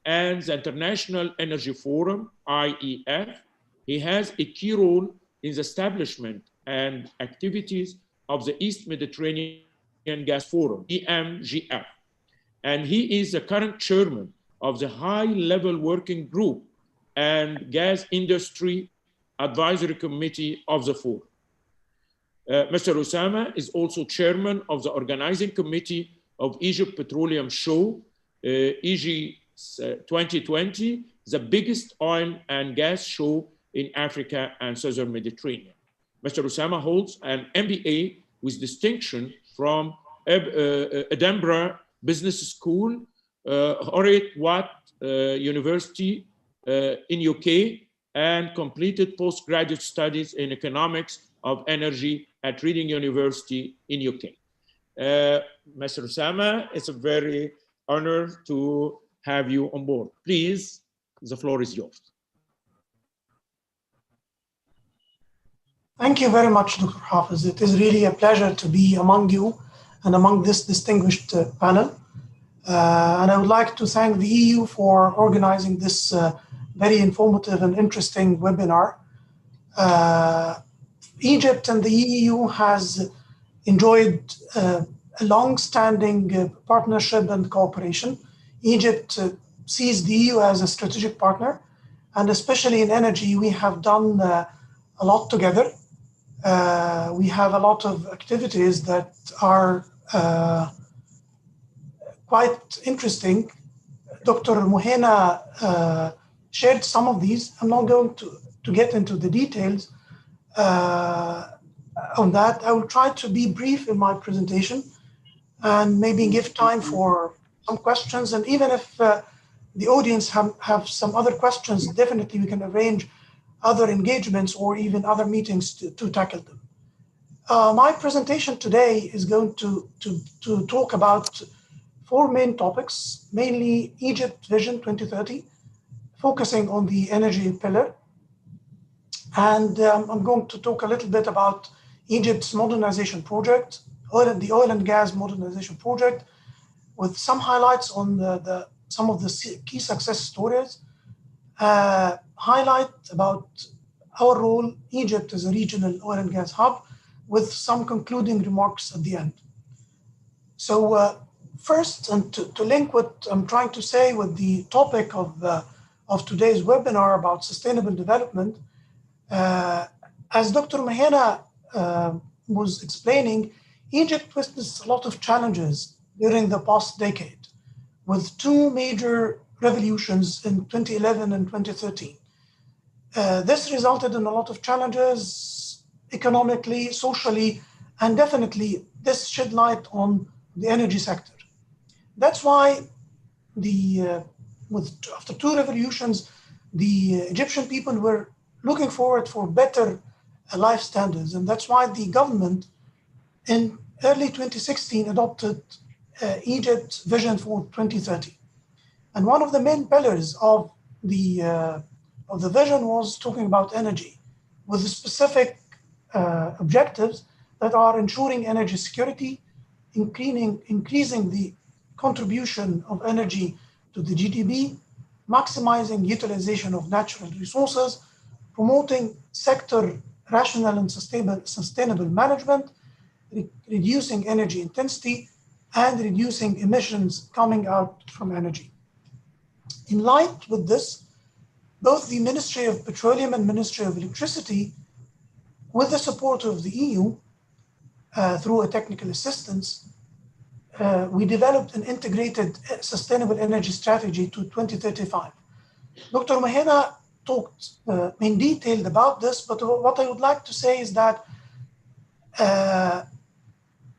and the International Energy Forum, IEF. He has a key role in the establishment and activities of the East Mediterranean Gas Forum, EMGF. And he is the current chairman of the high-level working group and gas industry advisory committee of the forum. Mr. Osama is also chairman of the organizing committee of Egypt Petroleum Show, EG 2020, the biggest oil and gas show in Africa and Southern Mediterranean. Mr. Osama holds an MBA with distinction from Edinburgh Business School, Heriot-Watt University in UK, and completed postgraduate studies in economics of energy at Reading University in UK. Mr. Osama, it's a very honor to have you on board. Please, the floor is yours. Thank you very much, Dr. Hafiz. It is really a pleasure to be among you and among this distinguished panel. And I would like to thank the EU for organizing this very informative and interesting webinar. Egypt and the EU has enjoyed a long-standing partnership and cooperation. Egypt sees the EU as a strategic partner, and especially in energy, we have done a lot together. We have a lot of activities that are quite interesting. Dr. Mohena shared some of these. I'm not going to get into the details on that. I will try to be brief in my presentation and maybe give time for some questions. And even if the audience have some other questions, definitely we can arrange other engagements or even other meetings to tackle them. My presentation today is going to talk about four main topics, mainly Egypt Vision 2030, focusing on the energy pillar. And I'm going to talk a little bit about Egypt's modernization project, the oil and gas modernization project, with some highlights on some of the key success stories, highlight about our role, Egypt as a regional oil and gas hub, with some concluding remarks at the end. So first, and to link what I'm trying to say with the topic of today's webinar about sustainable development, as Dr. Mohena was explaining, Egypt witnessed a lot of challenges during the past decade, with two major revolutions in 2011 and 2013. This resulted in a lot of challenges economically, socially, And definitely this shed light on the energy sector. That's why after two revolutions, the Egyptian people were looking forward for better life standards. And that's why the government in early 2016 adopted Egypt's vision for 2030. And one of the main pillars of the vision was talking about energy, with specific objectives that are ensuring energy security, increasing the contribution of energy to the GDP, maximizing utilization of natural resources, promoting sector rational and sustainable management, reducing energy intensity, and reducing emissions coming out from energy. In light with this, both the Ministry of Petroleum and Ministry of Electricity, with the support of the EU, through a technical assistance, we developed an integrated sustainable energy strategy to 2035. Dr. Mahena talked in detail about this, but what I would like to say is that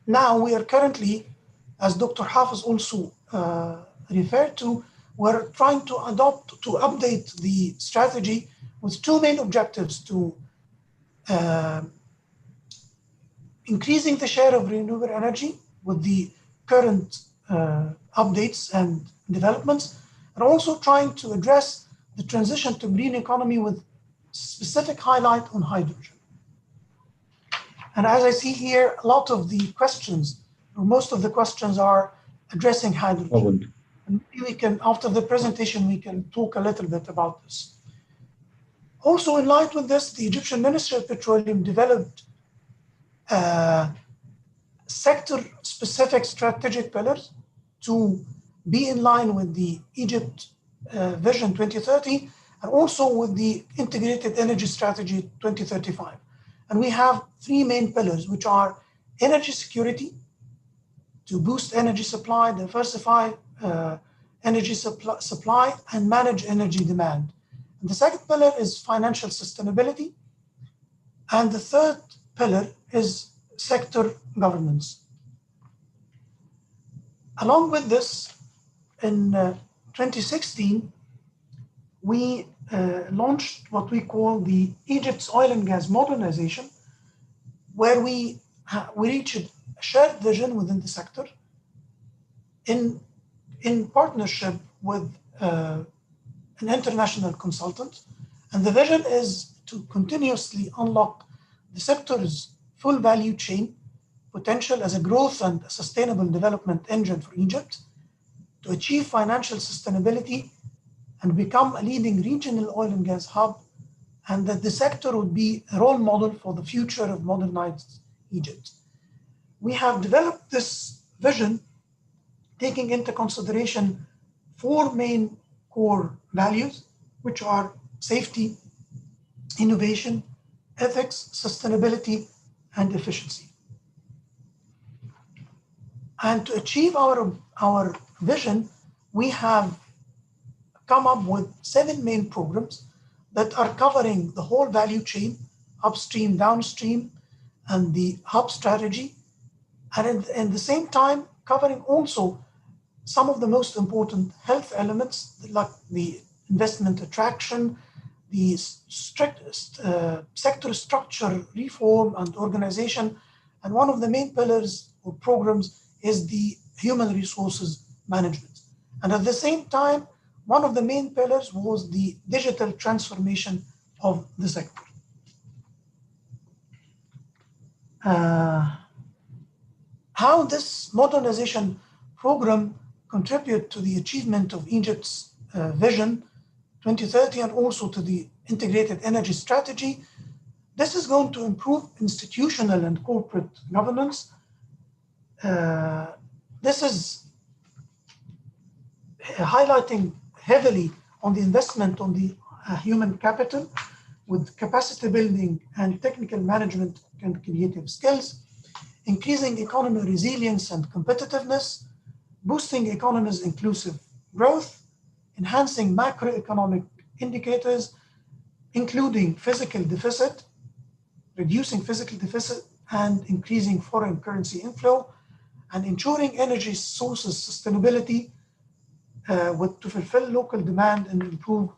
now we are currently, as Dr. Hafiz also referred to, we're trying to update the strategy with two main objectives: to increasing the share of renewable energy with the current updates and developments, and also trying to address the transition to green economy with specific highlight on hydrogen. And as I see here, a lot of the questions, or most of the questions, are addressing hydrogen. And maybe we can, after the presentation, we can talk a little bit about this. Also, in line with this, the Egyptian Ministry of Petroleum developed sector-specific strategic pillars to be in line with the Egypt Vision 2030, and also with the Integrated Energy Strategy 2035. And we have three main pillars, which are energy security, to boost energy supply, diversify energy supply, and manage energy demand. And the second pillar is financial sustainability. And the third pillar is sector governance. Along with this, in 2016, we launched what we call the Egypt's Oil and Gas Modernization, where we reached a shared vision within the sector in partnership with an international consultant. And the vision is to continuously unlock the sector's full value chain potential as a growth and sustainable development engine for Egypt, to achieve financial sustainability and become a leading regional oil and gas hub, and that the sector would be a role model for the future of modernized Egypt. We have developed this vision taking into consideration four main core values, which are safety, innovation, ethics, sustainability, and efficiency. And to achieve our vision, we have come up with 7 main programs that are covering the whole value chain, upstream, downstream, and the hub strategy, and at the same time covering also some of the most important health elements, like the investment attraction, the sector structure reform and organization. And one of the main pillars or programs is the human resources management. And at the same time, one of the main pillars was the digital transformation of the sector. How this modernization program contribute to the achievement of Egypt's Vision 2030 and also to the integrated energy strategy? This is going to improve institutional and corporate governance. This is highlighting heavily on the investment on the human capital with capacity building and technical management and creative skills, increasing economy resilience and competitiveness, boosting economy's inclusive growth, enhancing macroeconomic indicators, including fiscal deficit, reducing fiscal deficit, and increasing foreign currency inflow, and ensuring energy sources sustainability to fulfill local demand and improve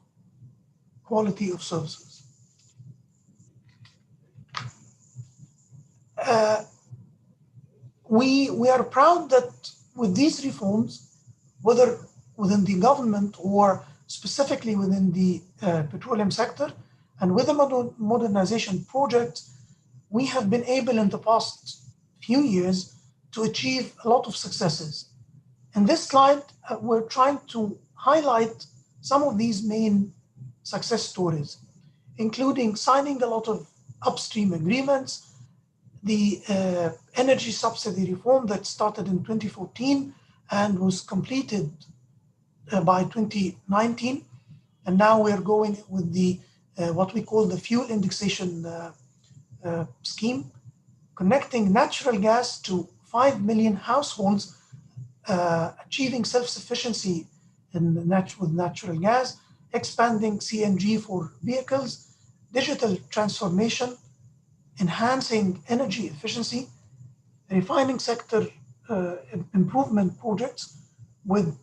quality of services. We are proud that with these reforms, whether within the government or specifically within the petroleum sector and with the modernization project, we have been able in the past few years to achieve a lot of successes. In this slide, we're trying to highlight some of these main success stories, including signing a lot of upstream agreements, the energy subsidy reform that started in 2014 and was completed by 2019. And now we're going with the what we call the fuel indexation scheme, connecting natural gas to 5 million households, achieving self-sufficiency with natural gas, expanding CNG for vehicles, digital transformation, enhancing energy efficiency, refining sector improvement projects with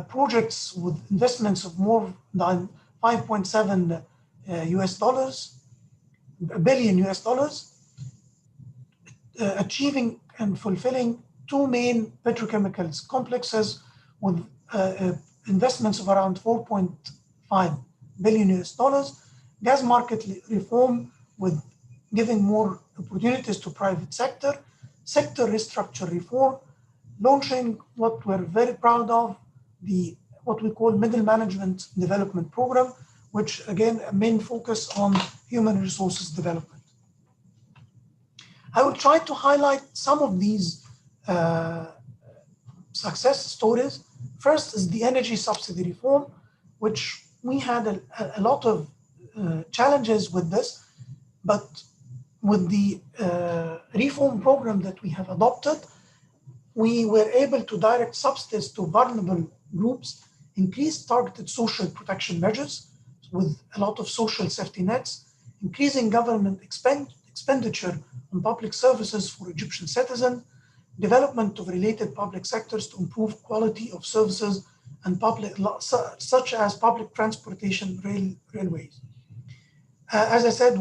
projects with investments of more than 5.7 billion US dollars, achieving and fulfilling 2 main petrochemicals complexes with investments of around 4.5 billion US dollars, gas market reform with giving more opportunities to private sector restructure reform, launching what we're very proud of, what we call Middle Management Development Program, which again, a main focus on human resources development. I will try to highlight some of these success stories. First is the energy subsidy reform, which we had a lot of challenges with this, but with the reform program that we have adopted, we were able to direct subsidies to vulnerable groups, increase targeted social protection measures with a lot of social safety nets, increasing government expenditure on public services for Egyptian citizens, development of related public sectors to improve quality of services and such as public transportation, railways. As I said,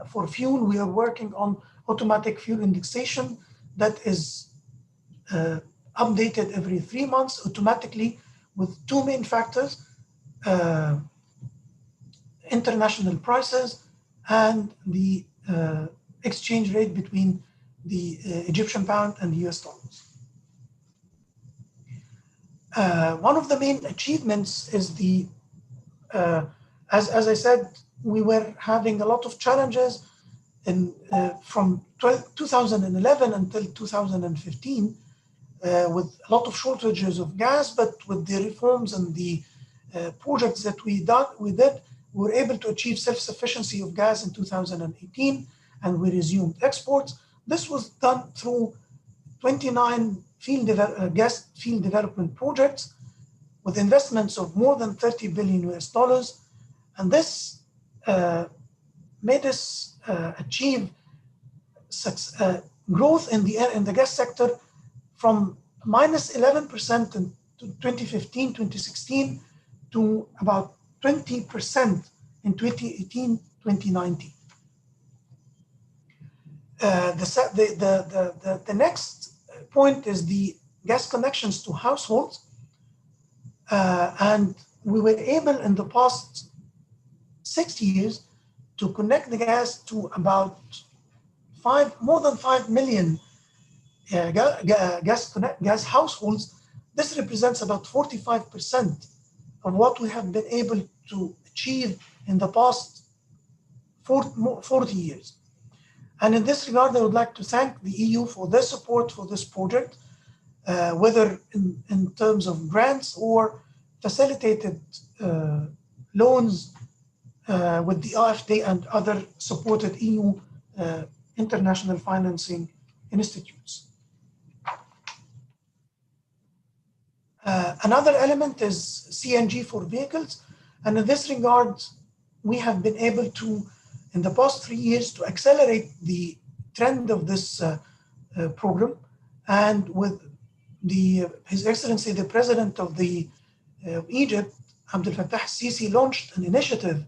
for fuel, we are working on automatic fuel indexation that is updated every 3 months automatically with 2 main factors, international prices and the exchange rate between the Egyptian pound and the US dollars. One of the main achievements is as I said, we were having a lot of challenges from 2011 until 2015 with a lot of shortages of gas, but with the reforms and the projects that we did, we were able to achieve self-sufficiency of gas in 2018, and we resumed exports. This was done through 29 gas field development projects with investments of more than 30 billion US dollars. And this made us achieve growth in the gas sector from -11% in 2015, 2016 to about 20% in 2018, 2019. The next point is the gas connections to households. And we were able in the past 6 years to connect the gas to about more than 5 million gas households. This represents about 45% of what we have been able to achieve in the past 40 years. And in this regard, I would like to thank the EU for their support for this project, whether in terms of grants or facilitated loans with the AFD and other supported EU international financing institutes. Another element is CNG for vehicles. And in this regard, we have been able to in the past 3 years to accelerate the trend of this program. And with His Excellency, the President of Egypt, Abdel Fattah al-Sisi, launched an initiative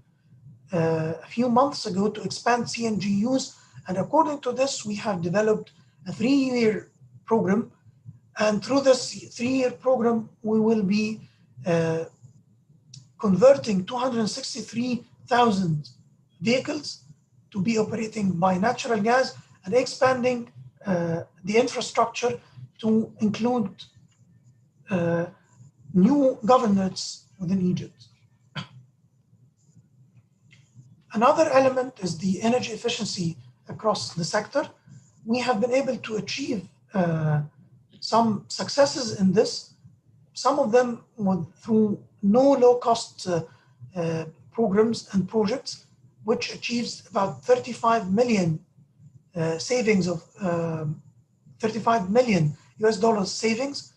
a few months ago to expand CNG use. And according to this, we have developed a 3-year program. And through this 3-year program, we will be converting 263,000 vehicles to be operating by natural gas and expanding the infrastructure to include new governorates within Egypt. Another element is the energy efficiency across the sector. We have been able to achieve some successes in this. Some of them through no low-cost programs and projects, which achieves about 35 million savings of $35 million savings.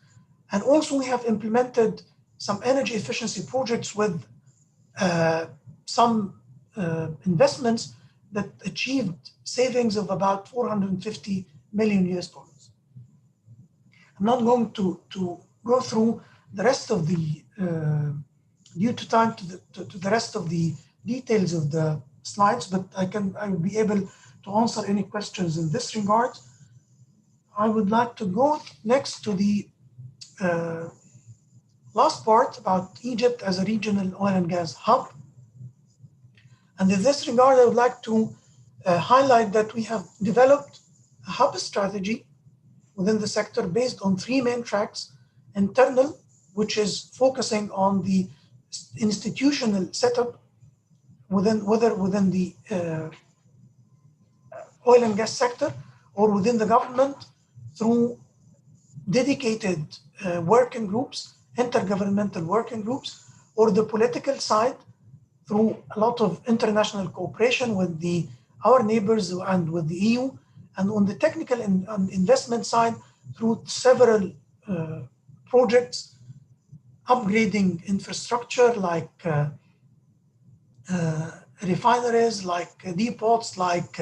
And also we have implemented some energy efficiency projects with some investments that achieved savings of about $450 million. I'm not going to go through the rest of the, due to time, to the rest of the details of the slides, but I will be able to answer any questions in this regard. I would like to go next to the last part about Egypt as a regional oil and gas hub. And in this regard, I would like to highlight that we have developed a hub strategy within the sector based on 3 main tracks: internal, which is focusing on the institutional setup whether within the oil and gas sector or within the government through dedicated working groups, intergovernmental working groups, or the political side through a lot of international cooperation with our neighbors and with the EU, and on the technical and investment side through several projects, upgrading infrastructure like refineries, like depots, like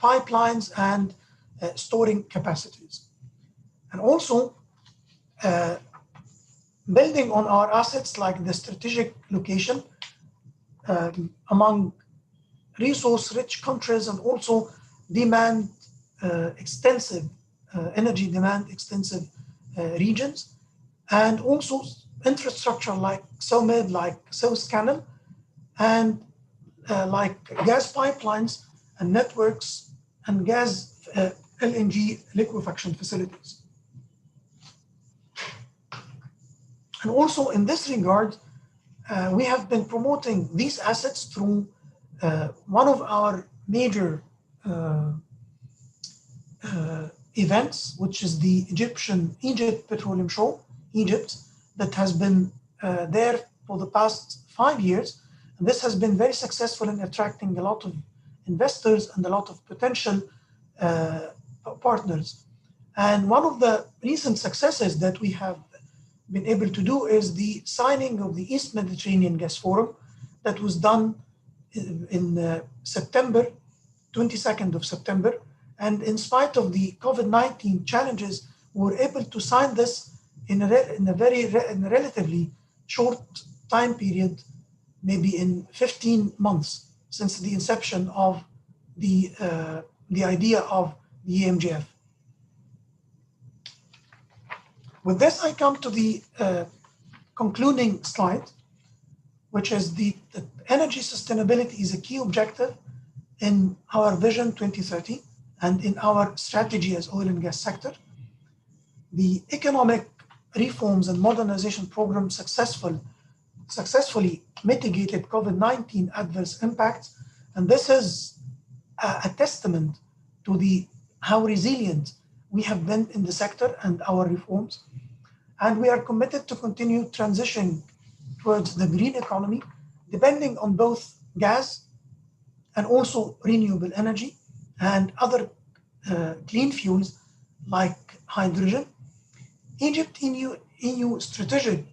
pipelines and storing capacities. And also building on our assets like the strategic location among resource-rich countries and also demand extensive, energy demand extensive regions, and also infrastructure like SOMED, like Suez Canal, and like gas pipelines and networks and gas LNG liquefaction facilities. And also in this regard, we have been promoting these assets through one of our major events, which is the Egypt Petroleum Show, Egypt, that has been there for the past 5 years. And this has been very successful in attracting a lot of investors and a lot of potential partners. And one of the recent successes that we have been able to do is the signing of the East Mediterranean Gas Forum that was done in September, 22nd of September. And in spite of the COVID-19 challenges, we were able to sign this in a relatively short time period, maybe in 15 months since the inception of the idea of the EMGF. With this, I come to the concluding slide, which is the energy sustainability is a key objective in our Vision 2030 and in our strategy as oil and gas sector. The economic reforms and modernization program successfully mitigated COVID-19 adverse impacts. And this is a testament to how resilient we have been in the sector and our reforms. And we are committed to continue transitioning towards the green economy, depending on both gas and also renewable energy and other clean fuels like hydrogen. Egypt-EU strategic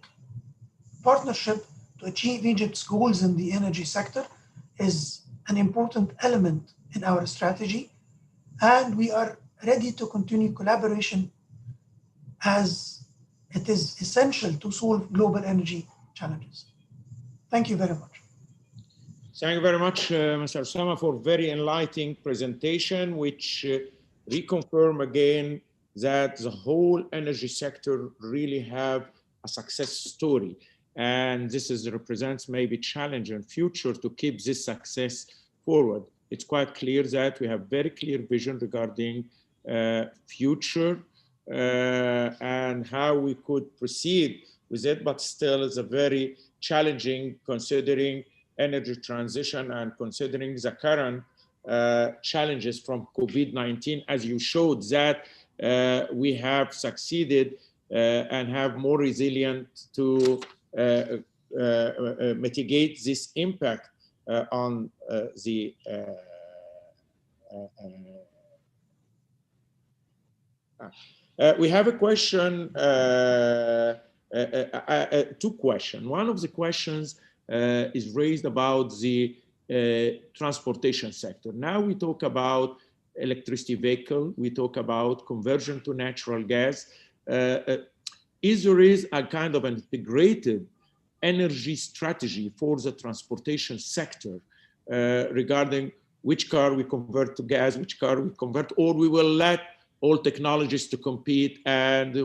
partnership to achieve Egypt's goals in the energy sector is an important element in our strategy, and we are ready to continue collaboration as it is essential to solve global energy challenges. Thank you very much. Thank you very much, Mr. Osama, for very enlightening presentation, which reconfirm again that the whole energy sector really have a success story. And this represents maybe challenge in future to keep this success forward. It's quite clear that we have very clear vision regarding future and how we could proceed with it, but still it's a very challenging considering energy transition and considering the current challenges from COVID-19, as you showed that we have succeeded and have more resilient to mitigate this impact on the we have a question, two questions. One of the questions is raised about the transportation sector. Now we talk about electricity vehicle, we talk about conversion to natural gas. Is there a kind of an integrated energy strategy for the transportation sector regarding which car we convert to gas, which car we convert, or we will let all technologies to compete and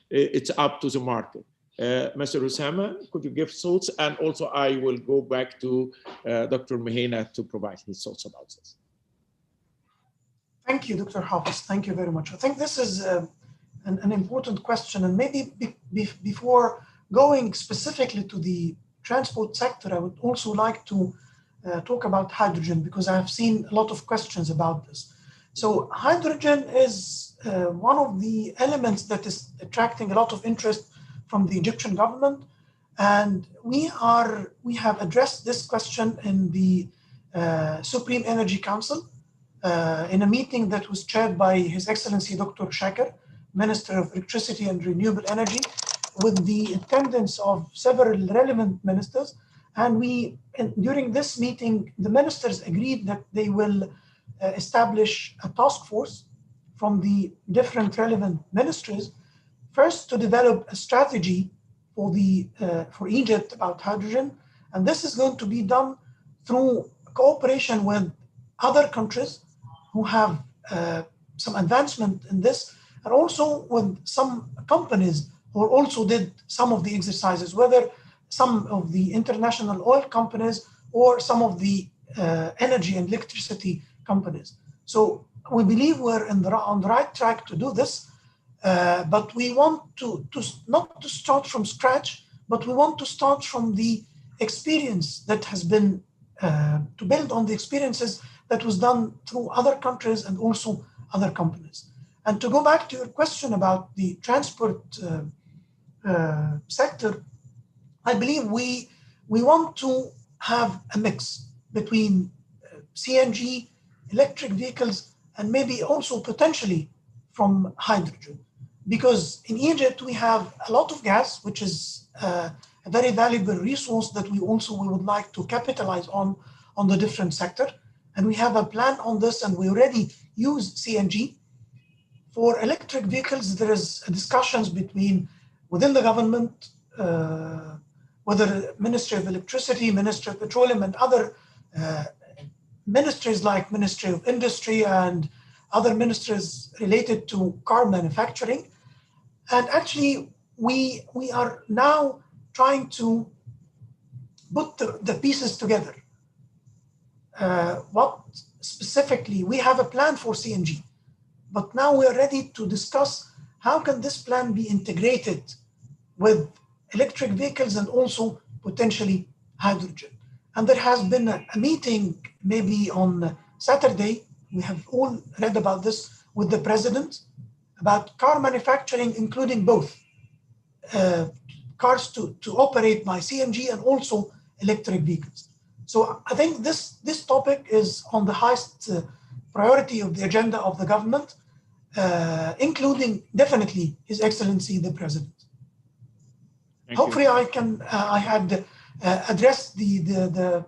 it's up to the market? Mr. Osama, could you give thoughts? And also I will go back to Dr. Mehina to provide his thoughts about this. Thank you, Dr. Hafiz. Thank you very much. I think this is an important question. And maybe before going specifically to the transport sector, I would also like to talk about hydrogen, because I have seen a lot of questions about this. So hydrogen is one of the elements that is attracting a lot of interest from the Egyptian government. And we have addressed this question in the Supreme Energy Council in a meeting that was chaired by His Excellency Dr. Shaker, Minister of Electricity and Renewable Energy, with the attendance of several relevant ministers. And during this meeting, the ministers agreed that they will establish a task force from the different relevant ministries, first to develop a strategy for Egypt about hydrogen. And this is going to be done through cooperation with other countries who have some advancement in this, and also with some companies who also did some of the exercises, whether some of the international oil companies or some of the energy and electricity companies. So we believe we're on the right track to do this, but we want to not to start from scratch, but we want to start from the experience that has been, to build on the experiences that was done through other countries and also other companies. And to go back to your question about the transport sector, I believe we want to have a mix between CNG, electric vehicles, and maybe also potentially from hydrogen. Because in Egypt, we have a lot of gas, which is a very valuable resource that we would like to capitalize on the different sector. And we have a plan on this, and we already use CNG. For electric vehicles, there is discussions within the government, whether Ministry of Electricity, Ministry of Petroleum, and other ministries like Ministry of Industry and other ministries related to car manufacturing. And actually, we are now trying to put the pieces together. What specifically, we have a plan for CNG, but now we are ready to discuss how can this plan be integrated with electric vehicles and also potentially hydrogen. And there has been a meeting maybe on Saturday, we have all read about this, with the president about car manufacturing, including both cars to operate by CNG and also electric vehicles. So I think this topic is on the highest priority of the agenda of the government, including definitely His Excellency the President. Hopefully I had address the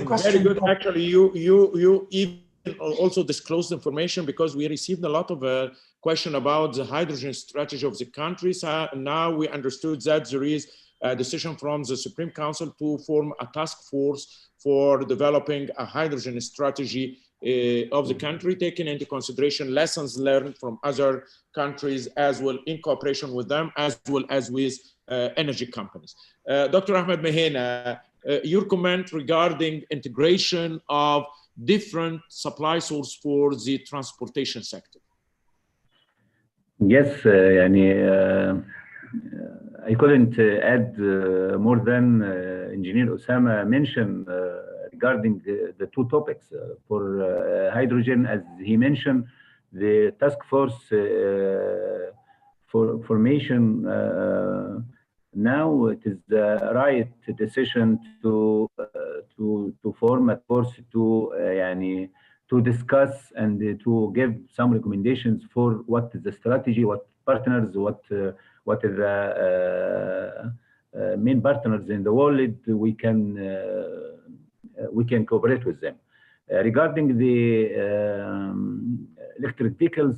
question. Very good. Actually, you even also disclosed information, because we received a lot of question about the hydrogen strategy of the countries. Now we understood that there is a decision from the Supreme Council to form a task force for developing a hydrogen strategy of the country, taking into consideration lessons learned from other countries, as well in cooperation with them, as well as with energy companies. Dr. Ahmed Mehena, your comment regarding integration of different supply sources for the transportation sector. Yes, I couldn't add more than Engineer Osama mentioned regarding the two topics. For hydrogen, as he mentioned, the task force for formation, now it is the right decision to form a course to discuss and to give some recommendations for what is the strategy, what partners, what is the main partners in the world we can cooperate with them. Regarding the electric vehicles,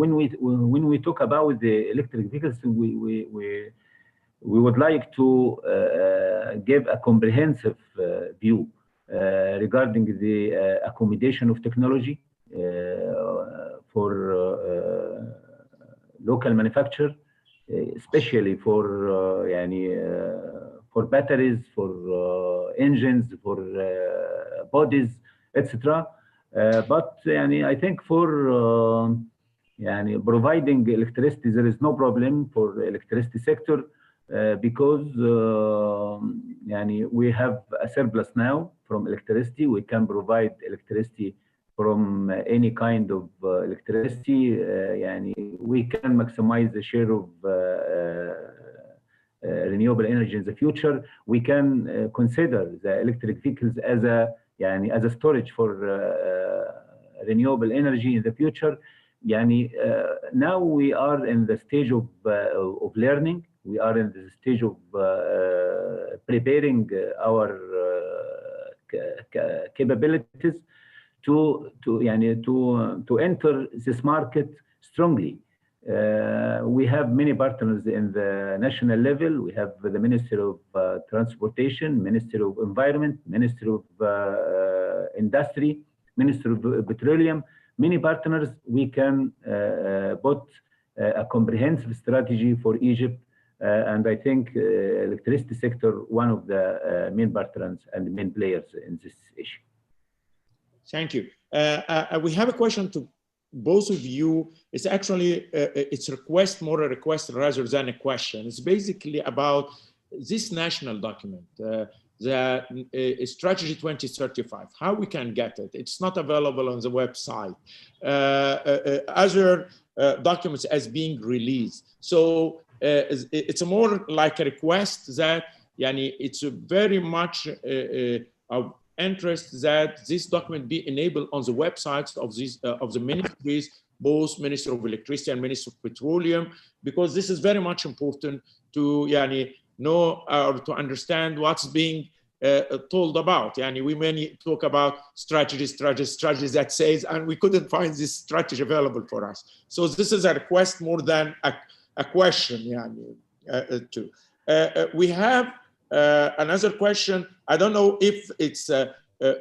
when we talk about the electric vehicles, we would like to give a comprehensive view regarding the accommodation of technology for local manufacture, especially for batteries, for engines, for bodies, etc. But I think for providing electricity, there is no problem for the electricity sector because we have a surplus now from electricity. We can provide electricity from any kind of electricity. We can maximize the share of renewable energy in the future. We can consider the electric vehicles as a storage for renewable energy in the future. Now we are in the stage of learning. We are in the stage of preparing our capabilities to enter this market strongly. We have many partners in the national level. We have the Ministry of Transportation, Ministry of Environment, Ministry of Industry, Ministry of Petroleum. Many partners. We can put a comprehensive strategy for Egypt, and I think electricity sector one of the main partners and main players in this issue. Thank you. We have a question to both of you. It's actually it's more a request rather than a question. It's basically about this national document, the strategy 2035. How we can get it? It's not available on the website. Other documents as being released. So it's more like a request that it's very much of interest that this document be enabled on the websites of these of the ministries, both Ministry of Electricity and Ministry of Petroleum, because this is very much important to know or to understand what's being told about. We may talk about strategies that says, and we couldn't find this strategy available for us. So this is a request more than a question. Too. We have another question. I don't know if it's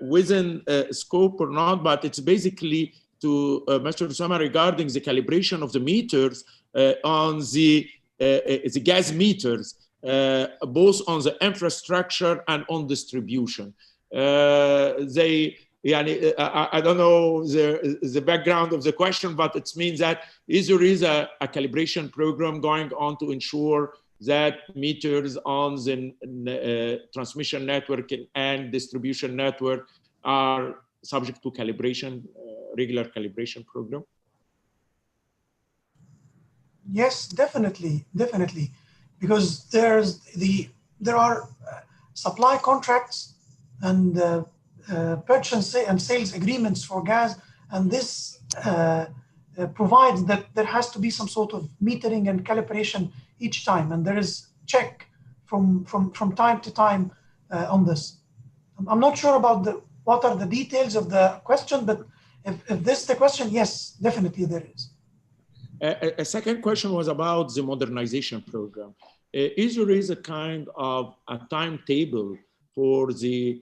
within scope or not, but it's basically to Mr. Osama regarding the calibration of the meters on the gas meters, both on the infrastructure and on distribution. I don't know the background of the question, but it means that there is a calibration program going on to ensure that meters on the transmission network and distribution network are subject to calibration, regular calibration program? Yes, definitely, because there are supply contracts and purchase and sales agreements for gas, and this provides that there has to be some sort of metering and calibration each time, and there is check from time to time on this. I'm not sure about what are the details of the question, but if this is the question, yes, definitely there is. A second question was about the modernization program. Is there a kind of a timetable for the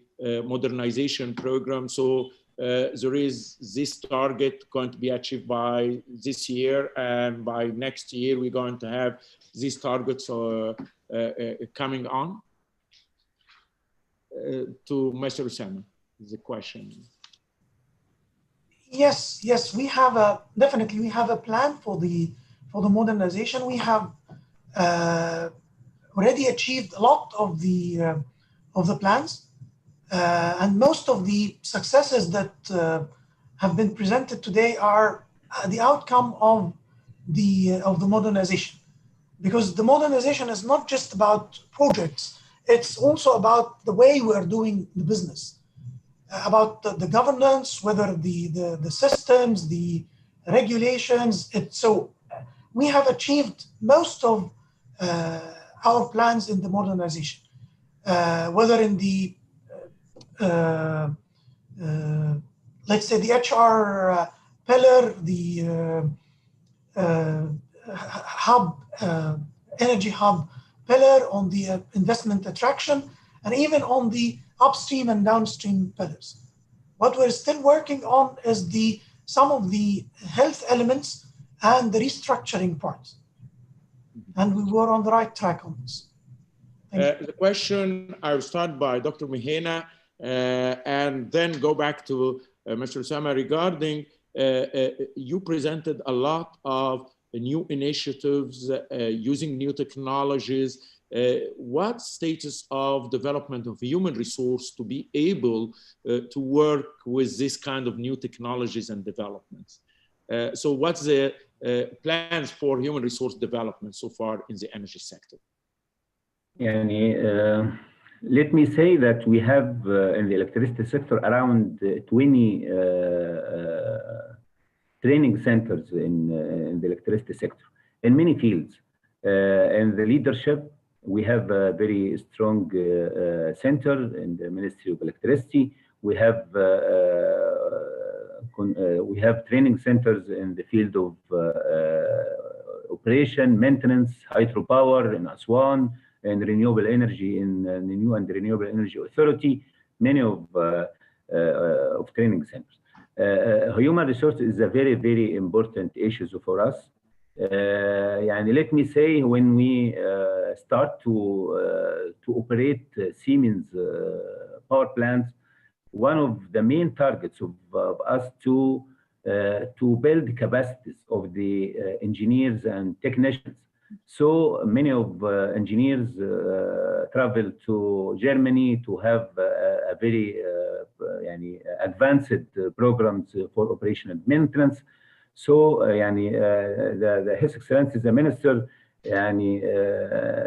modernization program? So there is this target going to be achieved by this year, and by next year we're going to have these targets coming on? To Mr. Osama, the question. Yes, we have definitely we have a plan for the modernization. We have already achieved a lot of the plans, and most of the successes that have been presented today are the outcome of the modernization. Because the modernization is not just about projects; it's also about the way we are doing the business, about the governance, whether the systems, the regulations. So we have achieved most of our plans in the modernization, whether in the let's say the HR pillar, the energy hub pillar, on the investment attraction, and even on the upstream and downstream pillars. What we're still working on is some of the health elements and the restructuring parts. And we were on the right track on this. The question, I'll start by Dr. Mihena and then go back to Mr. Osama regarding, you presented a lot of new initiatives using new technologies. What status of development of human resource to be able to work with this kind of new technologies and developments? So what's the plans for human resource development so far in the energy sector? Let me say that we have in the electricity sector around 20 training centers in the electricity sector in many fields. In the leadership, we have a very strong center in the Ministry of Electricity. We have training centers in the field of operation, maintenance, hydropower in Aswan, and renewable energy in the New and Renewable Energy Authority, many of training centers. Human resource is a very, very important issue for us. Let me say, when we start to operate Siemens power plants, one of the main targets of us to build capacities of the engineers and technicians. So many of engineers travel to Germany to have a very advanced programs for operation and maintenance. So His Excellency the Minister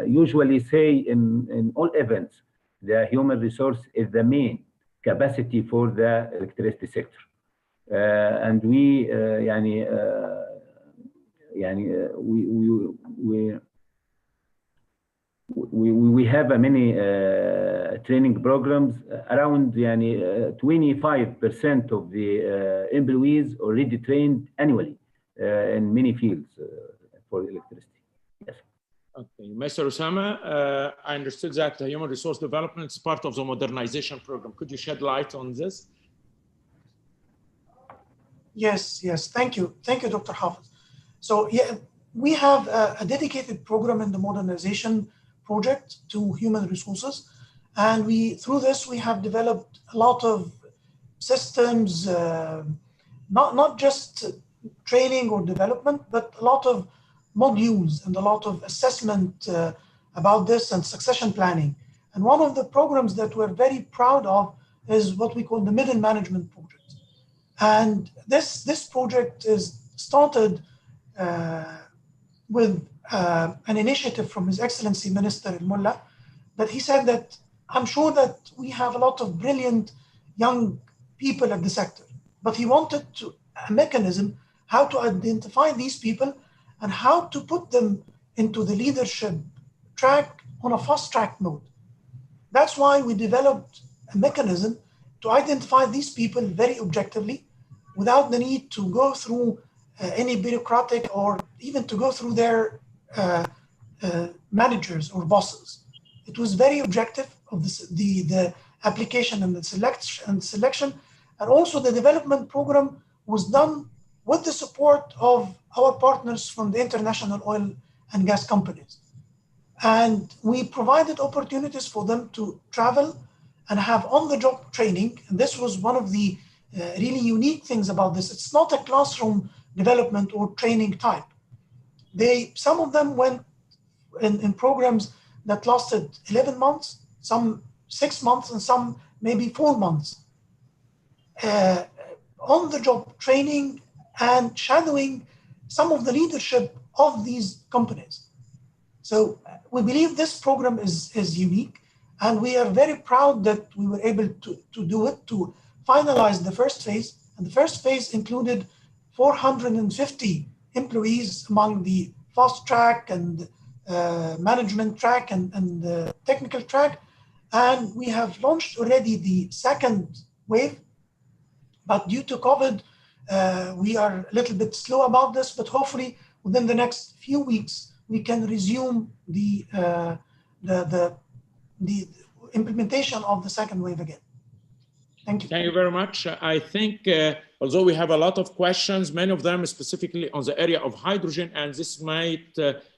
usually say in all events, the human resource is the main capacity for the electricity sector. And we have many training programs. Around 25% of the employees already trained annually in many fields for electricity. Yes. Okay, Mr. Osama, I understood that human resource development is part of the modernization program. Could you shed light on this? Yes. Thank you, Dr. Hafiz. So yeah, we have a dedicated program in the modernization project to human resources, and through this we have developed a lot of systems, not just training or development, but a lot of modules and a lot of assessment about this and succession planning. And one of the programs that we're very proud of is what we call the middle management project. And this project is started with an initiative from His Excellency Minister Al-Mullah, that he said that I'm sure that we have a lot of brilliant young people at the sector, but he wanted a mechanism how to identify these people and how to put them into the leadership track on a fast-track mode. That's why we developed a mechanism to identify these people very objectively without the need to go through any bureaucratic or even to go through their managers or bosses. It was very objective of the application and the selection, and also the development program was done with the support of our partners from the international oil and gas companies. And we provided opportunities for them to travel and have on-the-job training. And this was one of the really unique things about this. It's not a classroom development or training type. Some of them went in programs that lasted 11 months, some 6 months, and some maybe 4 months. On-the-job training and shadowing some of the leadership of these companies. So we believe this program is unique, and we are very proud that we were able to do it, to finalize the first phase. And the first phase included 450 employees among the fast track and management track and the technical track. And we have launched already the second wave, but due to COVID, we are a little bit slow about this, but hopefully within the next few weeks, we can resume the implementation of the second wave again. Thank you. Thank you very much. I think, although we have a lot of questions, many of them specifically on the area of hydrogen, and this might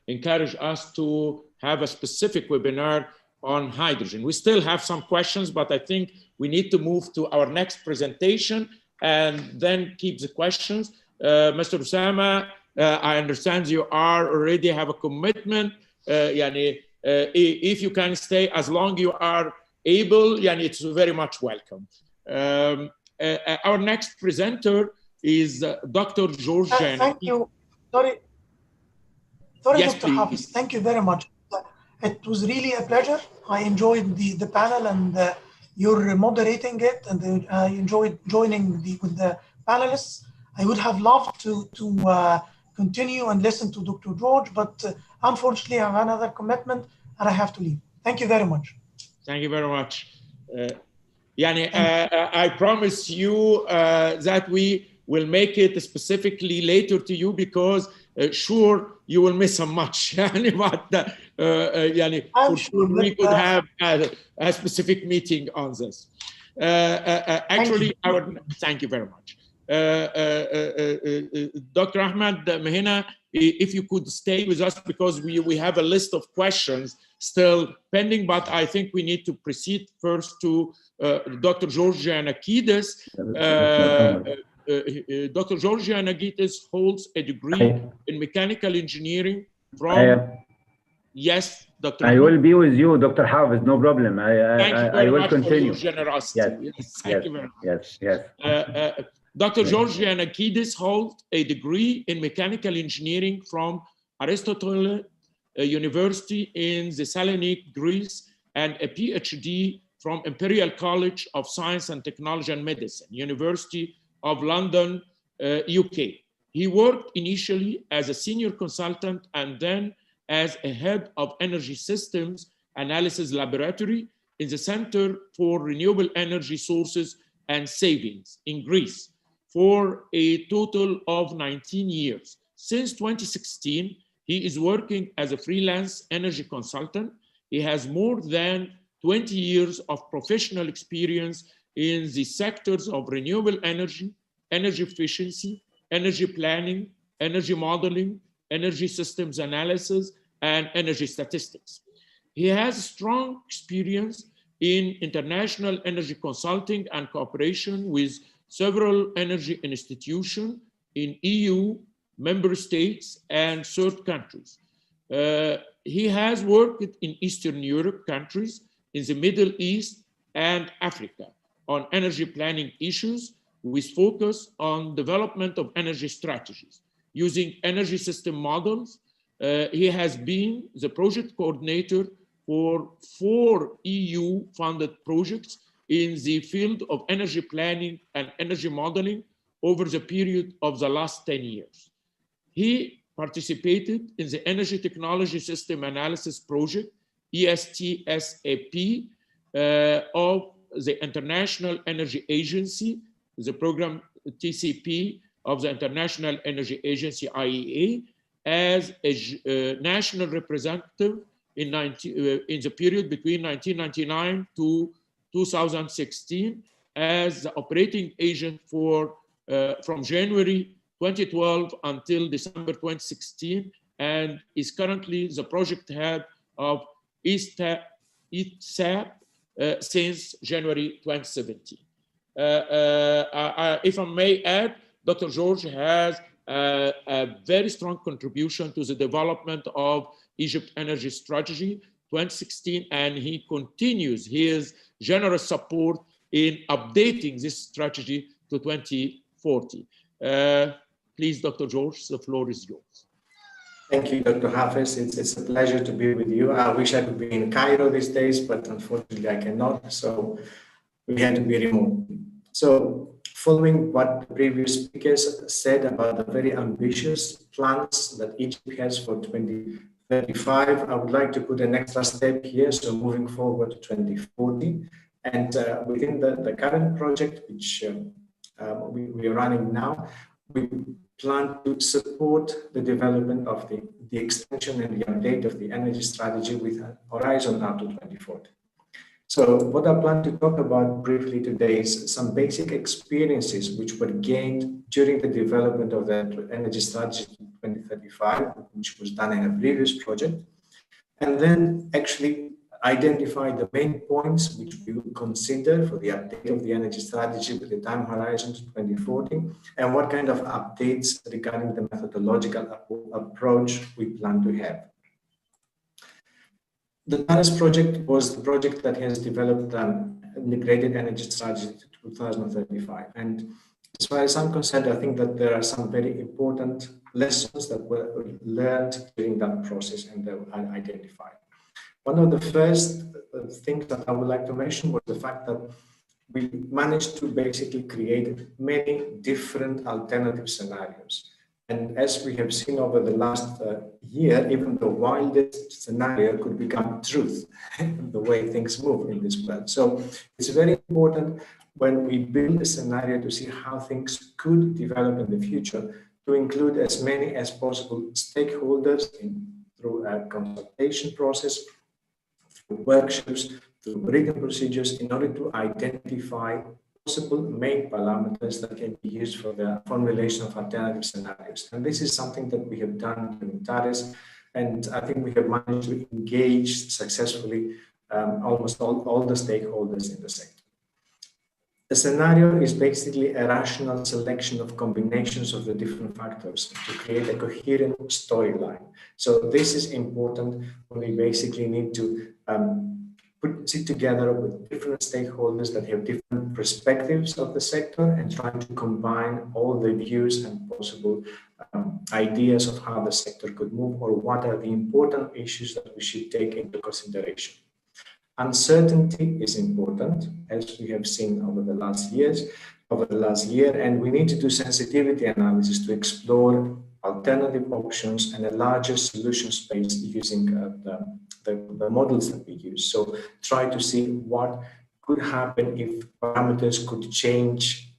encourage us to have a specific webinar on hydrogen. We still have some questions, but I think we need to move to our next presentation and then keep the questions. Mr. Osama, I understand you already have a commitment. If you can stay as long you are able, it's very much welcome. Our next presenter is Dr. George. Thank you. Sorry, yes, Dr. Hafiz. Thank you very much. It was really a pleasure. I enjoyed the panel, and you're moderating it, and I enjoyed joining with the panelists. I would have loved to continue and listen to Dr. George, but unfortunately I have another commitment and I have to leave. Thank you very much. Thank you very much. I promise you that we will make it specifically later to you, because sure you will miss so much. But for sure we could have a specific meeting on this. Actually, thank you very much. Dr. Ahmed Mehina, if you could stay with us, because we have a list of questions still pending, but I think we need to proceed first to Dr. George Yanakidis. Dr. George Yanakidis holds a degree in mechanical engineering from... Yes, Dr. I will be with you, Dr. Hafiz, no problem. I will continue. For your generosity. Yes, thank you very much. Yes. Dr. George Yanakidis holds a degree in mechanical engineering from Aristotle University in Thessaloniki, Greece, and a PhD from Imperial College of Science and Technology and Medicine, University of London, UK. He worked initially as a senior consultant and then as a head of energy systems analysis laboratory in the Center for Renewable Energy Sources and Savings in Greece for a total of 19 years. Since 2016, he is working as a freelance energy consultant. He has more than 20 years of professional experience in the sectors of renewable energy, energy efficiency, energy planning, energy modeling, energy systems analysis, and energy statistics. He has strong experience in international energy consulting and cooperation with several energy institutions in EU, member states, and third countries. He has worked in Eastern Europe countries, in the Middle East and Africa on energy planning issues with focus on development of energy strategies. Using energy system models, he has been the project coordinator for 4 EU-funded projects in the field of energy planning and energy modeling over the period of the last 10 years. He participated in the Energy Technology System Analysis Project ESTSAP of the International Energy Agency, the program TCP of the International Energy Agency, IEA, as a national representative in the period between 1999 to 2016 as the operating agent for from January 2012 until December 2016, and is currently the project head of ESTSAP since January 2017. If I may add, Dr. George has a very strong contribution to the development of Egypt Energy Strategy 2016, and he continues his generous support in updating this strategy to 2040. Please, Dr. George, the floor is yours. Thank you, Dr. Hafez. It's a pleasure to be with you. I wish I could be in Cairo these days, but unfortunately I cannot, so we had to be remote. So following what the previous speakers said about the very ambitious plans that Egypt has for 2035, I would like to put an extra step here, so moving forward to 2040. And within the current project, which we are running now, we plan to support the development of the extension and the update of the energy strategy with a horizon up to 2040. So what I plan to talk about briefly today is some basic experiences which were gained during the development of the energy strategy 2035, which was done in a previous project, and then actually identify the main points which we will consider for the update of the energy strategy with the time horizon to 2040, and what kind of updates regarding the methodological approach we plan to have. The TARIS project was the project that has developed an integrated energy strategy to 2035. And as far as I'm concerned, I think that there are some very important lessons that were learned during that process and that I identified. One of the first things that I would like to mention was the fact that we managed to basically create many different alternative scenarios. And as we have seen over the last year, even the wildest scenario could become truth, the way things move in this world. So it's very important when we build a scenario to see how things could develop in the future, to include as many as possible stakeholders through a consultation process, through workshops, through written procedures, in order to identify possible main parameters that can be used for the formulation of alternative scenarios. And this is something that we have done in TARIS, and I think we have managed to engage successfully almost all the stakeholders in the sector. The scenario is basically a rational selection of combinations of the different factors to create a coherent storyline. So this is important when we basically need to sit together with different stakeholders that have different perspectives of the sector and trying to combine all the views and possible ideas of how the sector could move, or what are the important issues that we should take into consideration. Uncertainty is important, as we have seen over the last year, and we need to do sensitivity analysis to explore alternative options and a larger solution space using the models that we use. So try to see what could happen if parameters could change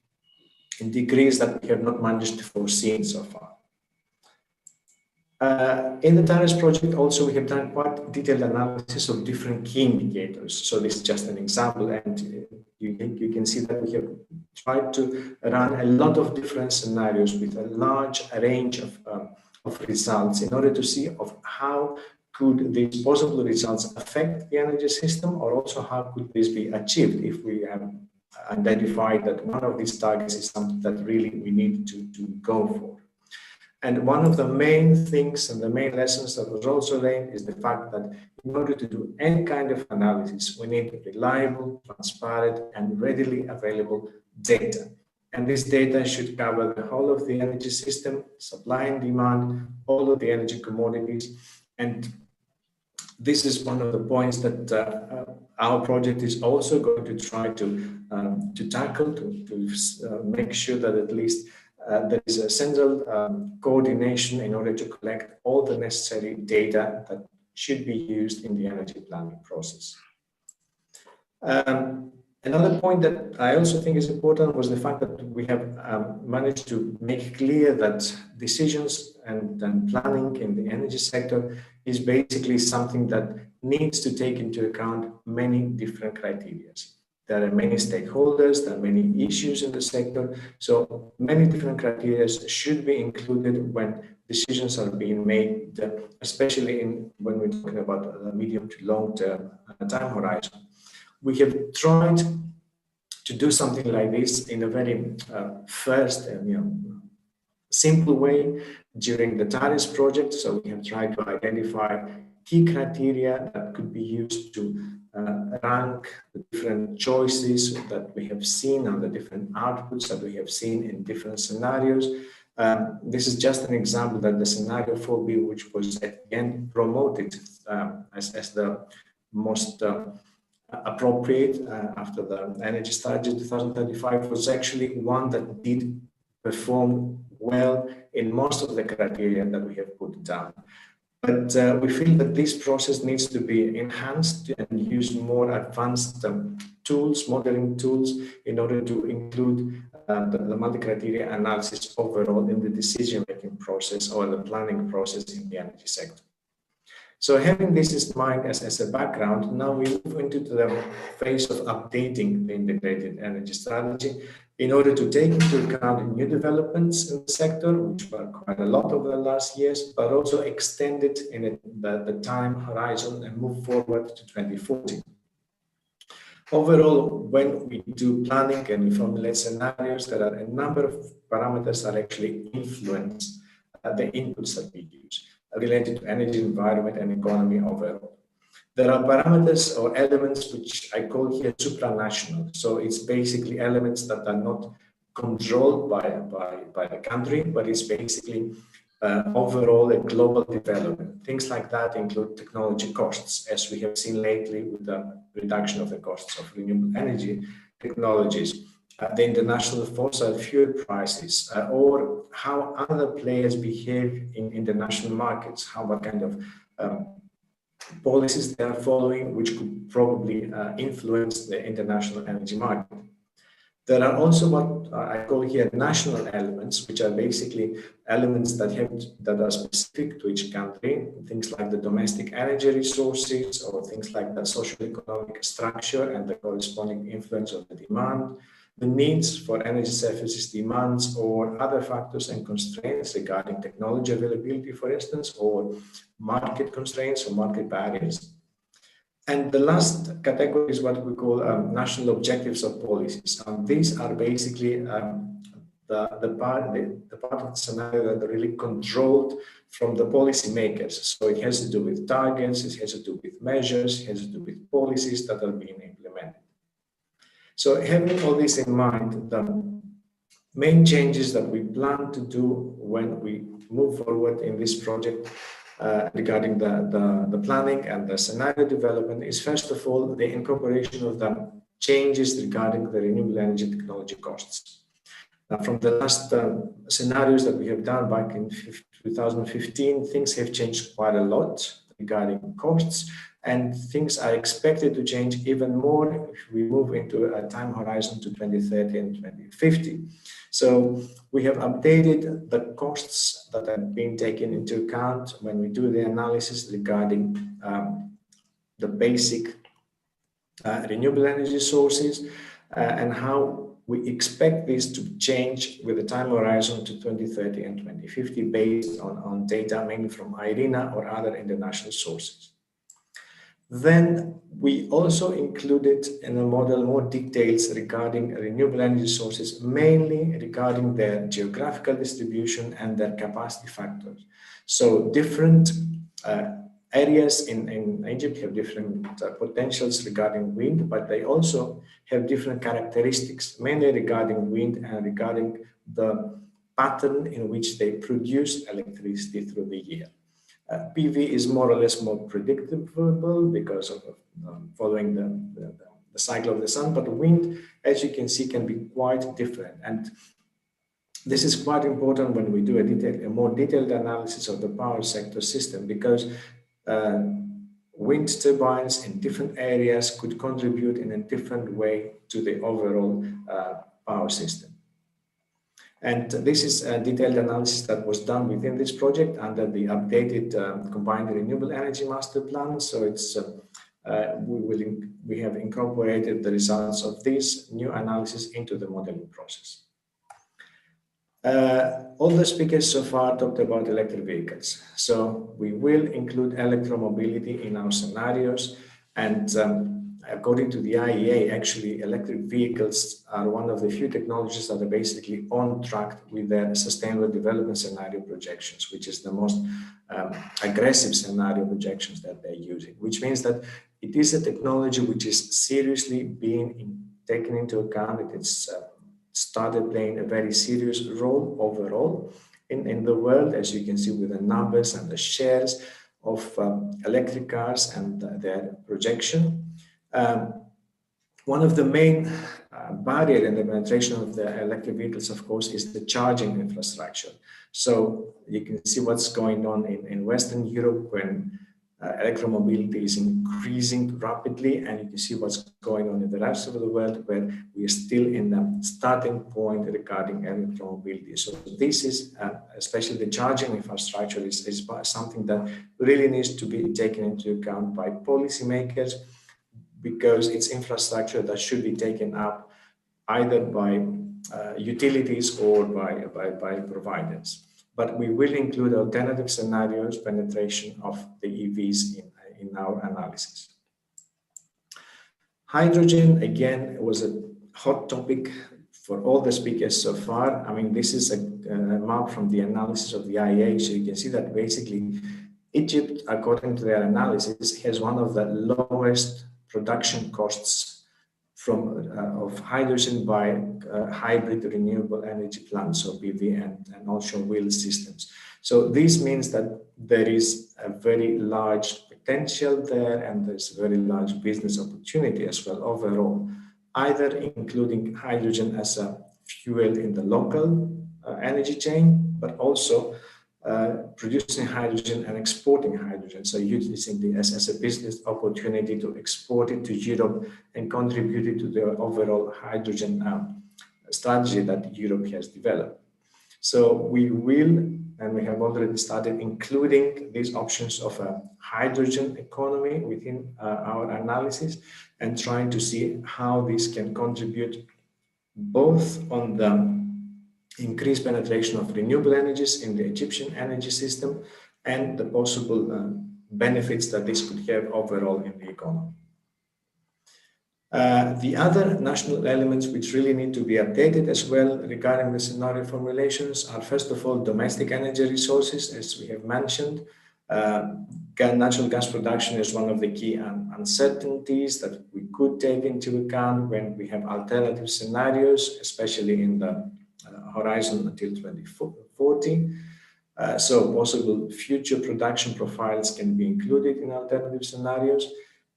in degrees that we have not managed to foresee so far. In the TARIS project also, we have done quite detailed analysis of different key indicators. So this is just an example, and you can see that we have tried to run a lot of different scenarios with a large range of results in order to see of how could these possible results affect the energy system, or also how could this be achieved if we have identified that one of these targets is something that really we need to go for. And one of the main things and the main lessons that was also learned is the fact that in order to do any kind of analysis, we need reliable, transparent, and readily available data. And this data should cover the whole of the energy system, supply and demand, all of the energy commodities. And this is one of the points that our project is also going to try to tackle, to make sure that at least there is a central coordination in order to collect all the necessary data that should be used in the energy planning process. Another point that I also think is important was the fact that we have managed to make clear that decisions and planning in the energy sector is basically something that needs to take into account many different criteria. There are many stakeholders, there are many issues in the sector, so many different criteria should be included when decisions are being made, especially when we're talking about the medium to long-term time horizon. We have tried to do something like this in a very first and simple way during the TARIS project. So we have tried to identify key criteria that could be used to rank the different choices that we have seen and the different outputs that we have seen in different scenarios. This is just an example that the scenario 4B, which was at the end promoted as the most appropriate after the energy strategy 2035, was actually one that did perform well in most of the criteria that we have put down. But we feel that this process needs to be enhanced and use more advanced tools, modeling tools, in order to include the multi-criteria analysis overall in the decision-making process or the planning process in the energy sector. So having this in mind as a background, now we move into the phase of updating the integrated energy strategy in order to take into account new developments in the sector, which were quite a lot over the last years, but also extend it in the time horizon and move forward to 2040. Overall, when we do planning and we formulate scenarios, there are a number of parameters that actually influence the inputs that we use, related to energy, environment, and economy overall. There are parameters or elements which I call here supranational. So it's basically elements that are not controlled by the country, but it's basically overall a global development. Things like that include technology costs, as we have seen lately with the reduction of the costs of renewable energy technologies. The international fossil fuel prices, or how other players behave in international markets, what kind of policies they are following, which could probably influence the international energy market. There are also what I call here national elements, which are basically elements that are specific to each country, things like the domestic energy resources, or things like the socio-economic structure and the corresponding influence of the demand, the needs for energy services demands, or other factors and constraints regarding technology availability, for instance, or market constraints or market barriers. And the last category is what we call national objectives or policies. These are basically the part of the scenario that are really controlled from the policymakers. So it has to do with targets, it has to do with measures, it has to do with policies that are being implemented. So having all this in mind, the main changes that we plan to do when we move forward in this project regarding the planning and the scenario development is, first of all, the incorporation of the changes regarding the renewable energy technology costs. Now, from the last scenarios that we have done back in 2015, things have changed quite a lot regarding costs, and things are expected to change even more if we move into a time horizon to 2030 and 2050. So we have updated the costs that are being taken into account when we do the analysis regarding the basic renewable energy sources and how we expect this to change with the time horizon to 2030 and 2050 based on data mainly from IRENA or other international sources. Then we also included in the model more details regarding renewable energy sources, mainly regarding their geographical distribution and their capacity factors. So different areas in Egypt have different potentials regarding wind, but they also have different characteristics, mainly regarding wind and regarding the pattern in which they produce electricity through the year. PV is more or less more predictable because of following the cycle of the sun, but wind, as you can see, can be quite different. And this is quite important when we do a more detailed analysis of the power sector system, because wind turbines in different areas could contribute in a different way to the overall power system. And this is a detailed analysis that was done within this project under the updated combined renewable energy master plan. So it's we have incorporated the results of this new analysis into the modeling process. All the speakers so far talked about electric vehicles. So we will include electromobility in our scenarios, and according to the IEA, actually electric vehicles are one of the few technologies that are basically on track with their sustainable development scenario projections, which is the most aggressive scenario projections that they're using, which means that it is a technology which is seriously being taken into account. It's started playing a very serious role overall in the world, as you can see with the numbers and the shares of electric cars and their projection. One of the main barriers in the penetration of the electric vehicles, of course, is the charging infrastructure. So you can see what's going on in Western Europe when electromobility is increasing rapidly, and you can see what's going on in the rest of the world where we are still in the starting point regarding electromobility. So this is, especially the charging infrastructure, is something that really needs to be taken into account by policymakers, because it's infrastructure that should be taken up either by utilities or by providers. But we will include alternative scenarios penetration of the EVs in our analysis. Hydrogen, again, was a hot topic for all the speakers so far. I mean, this is a map from the analysis of the IEA. So you can see that basically Egypt, according to their analysis, has one of the lowest production costs of hydrogen by hybrid renewable energy plants, so PV and offshore wind systems. So this means that there is a very large potential there, and there's a very large business opportunity as well overall, either including hydrogen as a fuel in the local energy chain, but also producing hydrogen and exporting hydrogen. So using this as a business opportunity to export it to Europe and contribute it to the overall hydrogen strategy that Europe has developed. So we will, and we have already started including these options of a hydrogen economy within our analysis, and trying to see how this can contribute both on the increased penetration of renewable energies in the Egyptian energy system and the possible benefits that this could have overall in the economy. The other national elements which really need to be updated as well regarding the scenario formulations are, first of all, domestic energy resources, as we have mentioned. Natural gas production is one of the key uncertainties that we could take into account when we have alternative scenarios, especially in the horizon until 2040. So possible future production profiles can be included in alternative scenarios.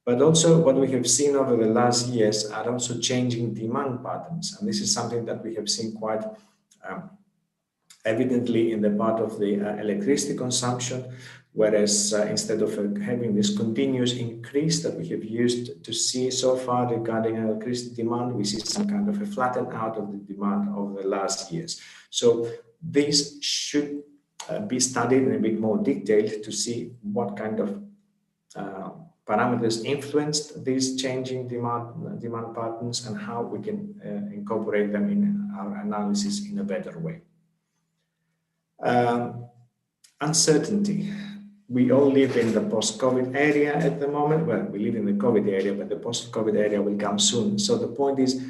But also what we have seen over the last years are also changing demand patterns. And this is something that we have seen quite evidently in the part of the electricity consumption, whereas instead of having this continuous increase that we have used to see so far regarding electricity demand, we see some kind of a flatten out of the demand over the last years. So this should be studied in a bit more detail to see what kind of parameters influenced these changing demand patterns and how we can incorporate them in our analysis in a better way. Uncertainty. We all live in the post-COVID area at the moment. Well, we live in the COVID area, but the post-COVID area will come soon. So the point is,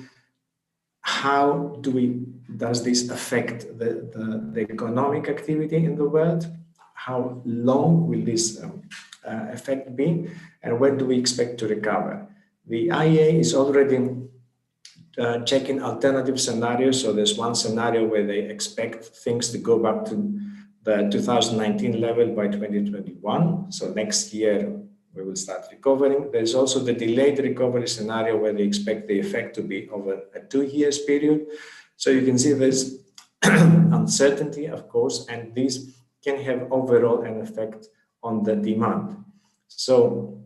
how does this affect the economic activity in the world? How long will this effect be? And when do we expect to recover? The IEA is already checking alternative scenarios. So there's one scenario where they expect things to go back to the 2019 level by 2021. So next year we will start recovering. There's also the delayed recovery scenario where they expect the effect to be over a 2 years period. So you can see there's uncertainty, of course, and this can have overall an effect on the demand. So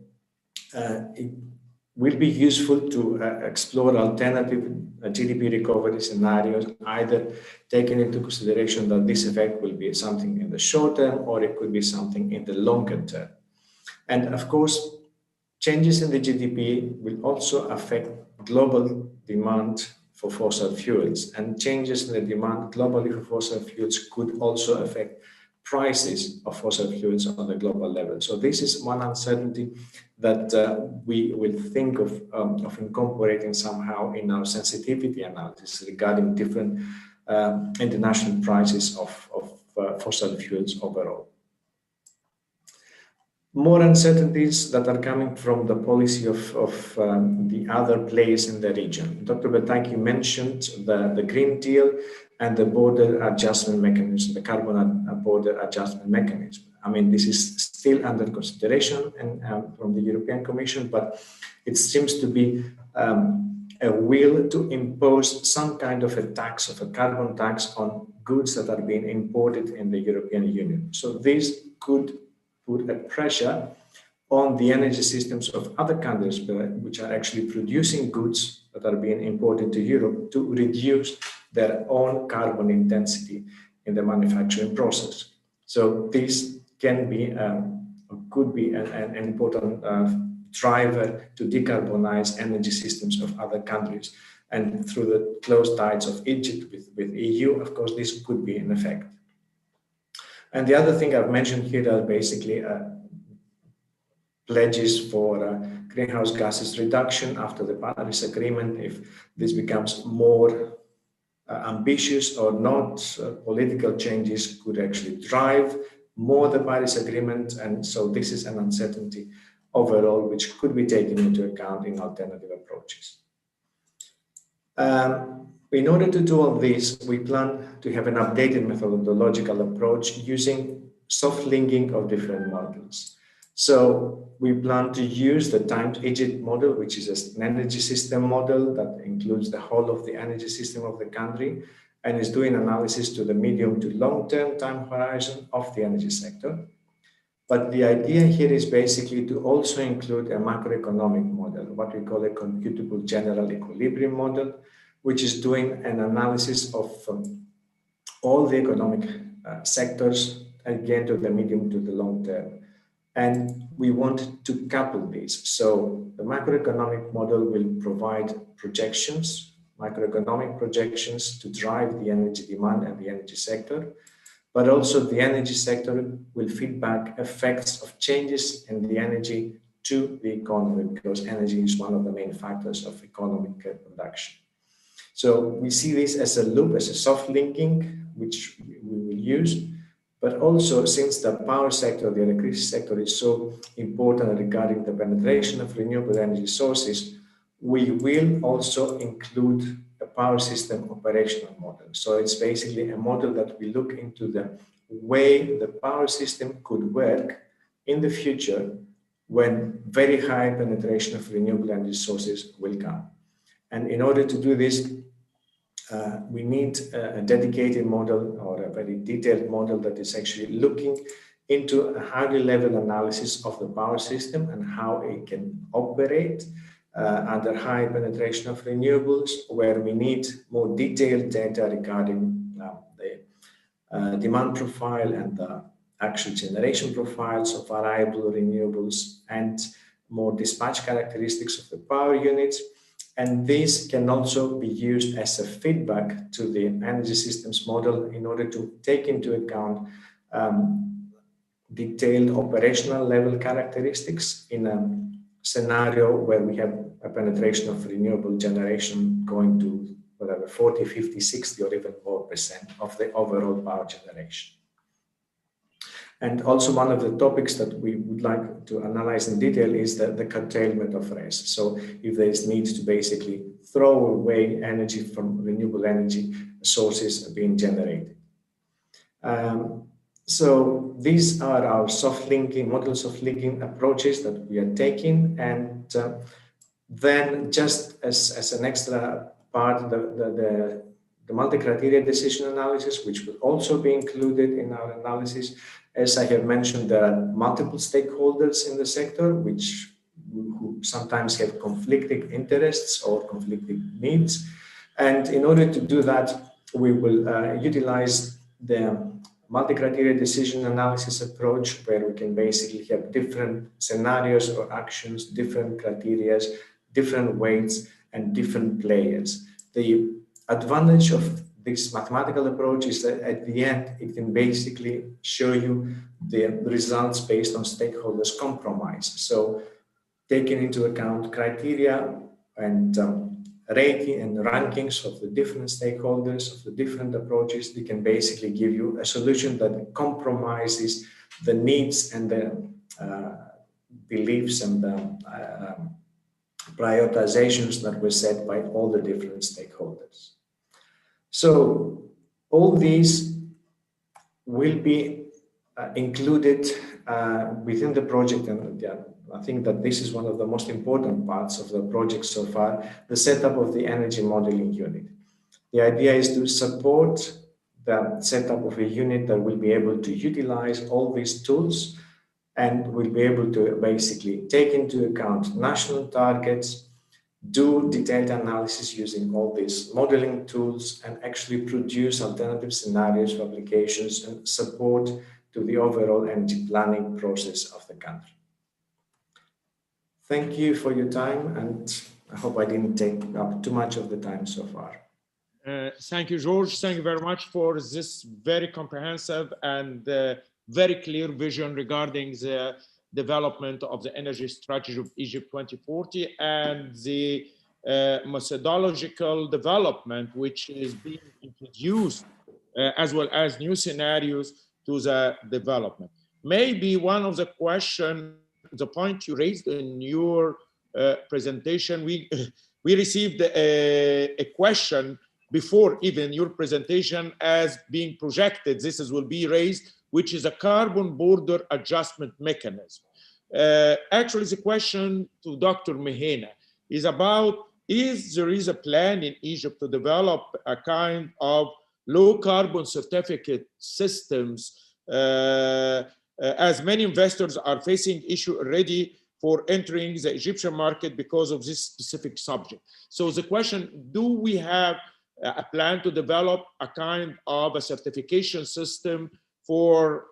it will be useful to explore alternative GDP recovery scenarios, either taking into consideration that this effect will be something in the short term or it could be something in the longer term. And of course, changes in the GDP will also affect global demand for fossil fuels, and changes in the demand globally for fossil fuels could also affect prices of fossil fuels on the global level. So this is one uncertainty that we will think of incorporating somehow in our sensitivity analysis regarding different international prices of fossil fuels overall. More uncertainties that are coming from the policy of the other players in the region. Dr. Bertaki mentioned the Green Deal and the border adjustment mechanism, the carbon border adjustment mechanism. I mean, this is still under consideration and from the European Commission, but it seems to be a will to impose some kind of a tax, of a carbon tax on goods that are being imported in the European Union. So this could put a pressure on the energy systems of other countries which are actually producing goods that are being imported to Europe to reduce their own carbon intensity in the manufacturing process. So this can be, could be an important driver to decarbonize energy systems of other countries. And through the close ties of Egypt with EU, of course, this could be an effect. And the other thing I've mentioned here are basically pledges for greenhouse gases reduction after the Paris Agreement. If this becomes more ambitious or not, political changes could actually drive more the Paris Agreement. And so this is an uncertainty overall, which could be taken into account in alternative approaches. In order to do all this, we plan to have an updated methodological approach using soft linking of different models. So we plan to use the timed Egypt model, which is an energy system model that includes the whole of the energy system of the country and is doing analysis to the medium to long-term time horizon of the energy sector. But the idea here is basically to also include a macroeconomic model, what we call a computable general equilibrium model, which is doing an analysis of all the economic sectors, again, to the medium to the long term. And we want to couple these. So the macroeconomic model will provide projections, macroeconomic projections to drive the energy demand and the energy sector. But also the energy sector will feed back effects of changes in the energy to the economy, because energy is one of the main factors of economic production. So we see this as a loop, as a soft linking, which we will use. But also, since the power sector, the electricity sector is so important regarding the penetration of renewable energy sources, we will also include a power system operational model. So it's basically a model that we look into the way the power system could work in the future when very high penetration of renewable energy sources will come. And in order to do this, we need a dedicated model or a very detailed model that is actually looking into a high-level analysis of the power system and how it can operate under high penetration of renewables, where we need more detailed data regarding the demand profile and the actual generation profiles of variable renewables and more dispatch characteristics of the power units. And this can also be used as a feedback to the energy systems model in order to take into account detailed operational level characteristics in a scenario where we have a penetration of renewable generation going to whatever 40, 50, 60 or even more % of the overall power generation. And also one of the topics that we would like to analyze in detail is the curtailment of RES. So if there is need to basically throw away energy from renewable energy sources being generated. So these are our soft linking, models of linking approaches that we are taking. And then just as an extra part, the multi-criteria decision analysis, which will also be included in our analysis. As I have mentioned, there are multiple stakeholders in the sector, which who sometimes have conflicting interests or conflicting needs. And in order to do that, we will utilize the multi-criteria decision analysis approach, where we can basically have different scenarios or actions, different criteria, different weights, and different players. The advantage of this mathematical approach is that at the end, it can basically show you the results based on stakeholders' compromise. So taking into account criteria and rating and rankings of the different stakeholders, of the different approaches, they can basically give you a solution that compromises the needs and the beliefs and the prioritizations that were set by all the different stakeholders. So all these will be included within the project, and I think that this is one of the most important parts of the project so far, the setup of the energy modeling unit. The idea is to support the setup of a unit that will be able to utilize all these tools and will be able to basically take into account national targets, do detailed analysis using all these modeling tools, and actually produce alternative scenarios for applications and support to the overall energy planning process of the country. Thank you for your time, and I hope I didn't take up too much of the time so far. Thank you, George. Thank you very much for this very comprehensive and very clear vision regarding the development of the energy strategy of Egypt 2040 and the methodological development which is being introduced as well as new scenarios to the development. Maybe one of the questions, the point you raised in your presentation, we received a question before even your presentation as being projected, will be raised, which is a carbon border adjustment mechanism. Actually, the question to Dr. Mehena is about, there is a plan in Egypt to develop a kind of low carbon certificate systems, as many investors are facing issue already for entering the Egyptian market because of this specific subject. So the question, do we have a plan to develop a kind of a certification system for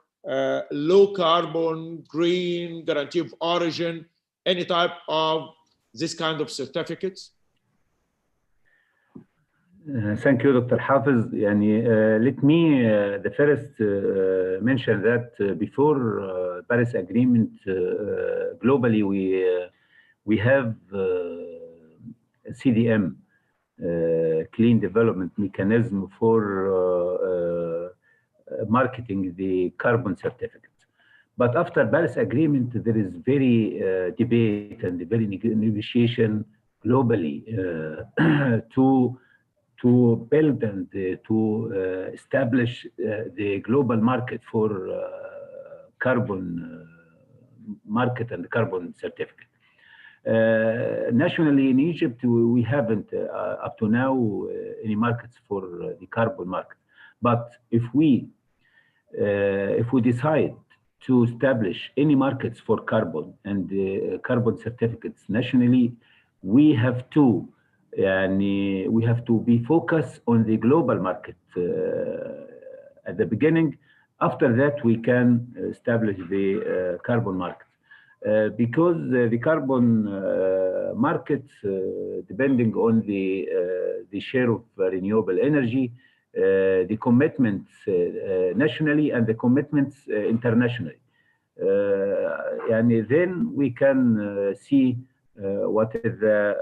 low carbon, green, guarantee of origin, any type of this kind of certificates? Thank you, Dr. Hafiz. Let me the first mention that before Paris Agreement, globally we have CDM, Clean Development Mechanism for marketing the carbon certificates. But after Paris Agreement, there is very debate and very negotiation globally to build and to establish the global market for carbon market and carbon certificate. Nationally in Egypt, we haven't up to now any markets for the carbon market. But if we decide to establish any markets for carbon and carbon certificates nationally, we have to be focused on the global market at the beginning. After that, we can establish the carbon market. Because the carbon market, depending on the share of renewable energy, the commitments nationally and the commitments internationally. Then we can see what is the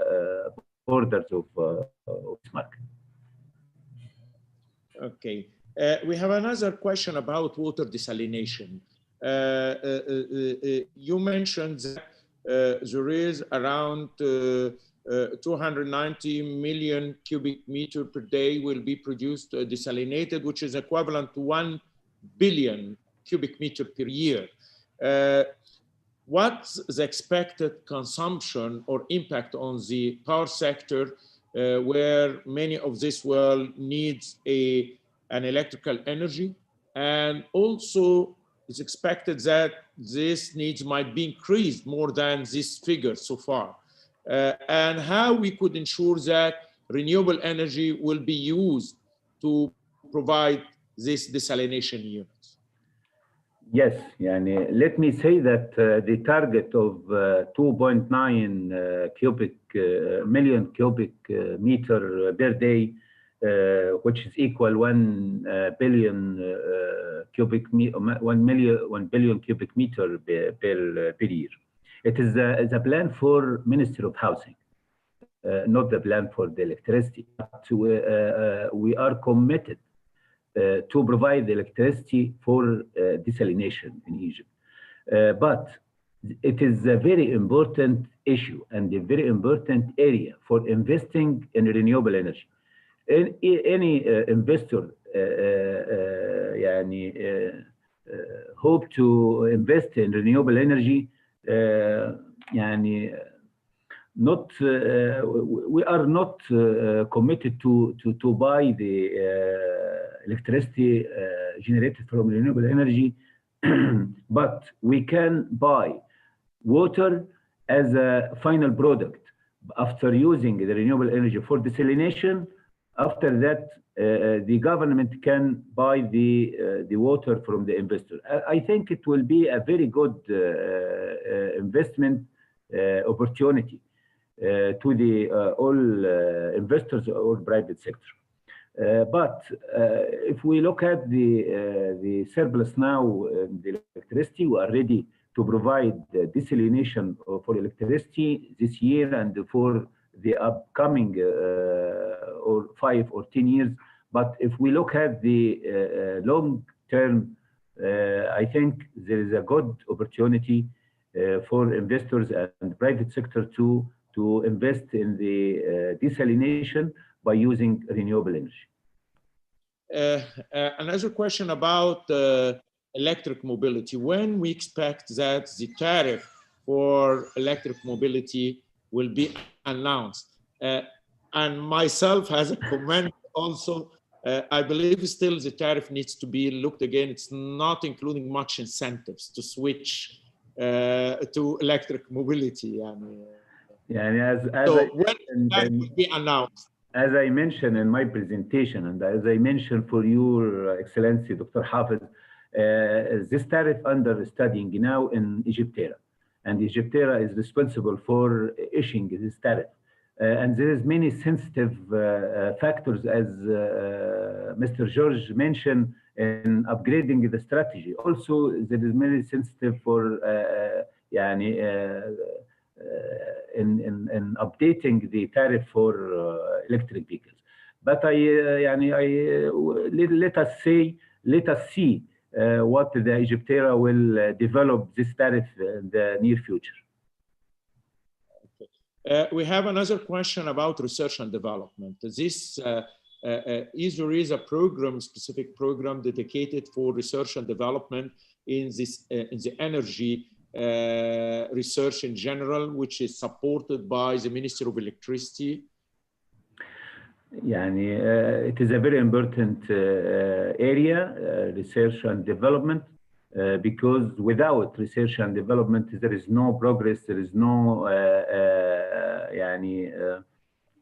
borders of this market. Okay. We have another question about water desalination. You mentioned that there is around 290 million cubic meter per day will be produced desalinated, which is equivalent to 1 billion cubic meter per year. What's the expected consumption or impact on the power sector, where many of this world needs an electrical energy? And also, it's expected that this needs might be increased more than this figure so far. And how we could ensure that renewable energy will be used to provide this desalination units. Yes, yani, let me say that the target of 2.9 million cubic meter per day, which is equal 1 billion cubic 1 billion cubic meter per year. It is a plan for Ministry of Housing, not the plan for the electricity. But we are committed to provide electricity for desalination in Egypt. But it is a very important issue and a very important area for investing in renewable energy. Any investor hope to invest in renewable energy, not we are not committed to buy the electricity generated from renewable energy, but we can buy water as a final product after using the renewable energy for desalination. After that, the government can buy the water from the investor. I think it will be a very good investment opportunity to the all investors or private sector. But if we look at the surplus now in the electricity, we are ready to provide desalination for electricity this year and for the upcoming or 5 or 10 years. But if we look at the long term, I think there is a good opportunity for investors and private sector to invest in the desalination by using renewable energy. Another question about electric mobility. When we expect that the tariff for electric mobility will be announced? And myself as a comment also, I believe still the tariff needs to be looked again. It's not including much incentives to switch to electric mobility. So when that will be announced? As I mentioned in my presentation, and as I mentioned for your Excellency, Dr. Hafiz, this tariff under studying now in Egyptera, and Egyptera is responsible for issuing this tariff. And there is many sensitive factors, as Mr. George mentioned, in upgrading the strategy. Also, there is many sensitive for in updating the tariff for electric vehicles. But let us see what the Egyptera will develop this tariff in the near future. We have another question about research and development. This there is a program, specific program dedicated for research and development in this in the energy research in general, which is supported by the Ministry of Electricity. It is a very important area, research and development, because without research and development, there is no progress, there is no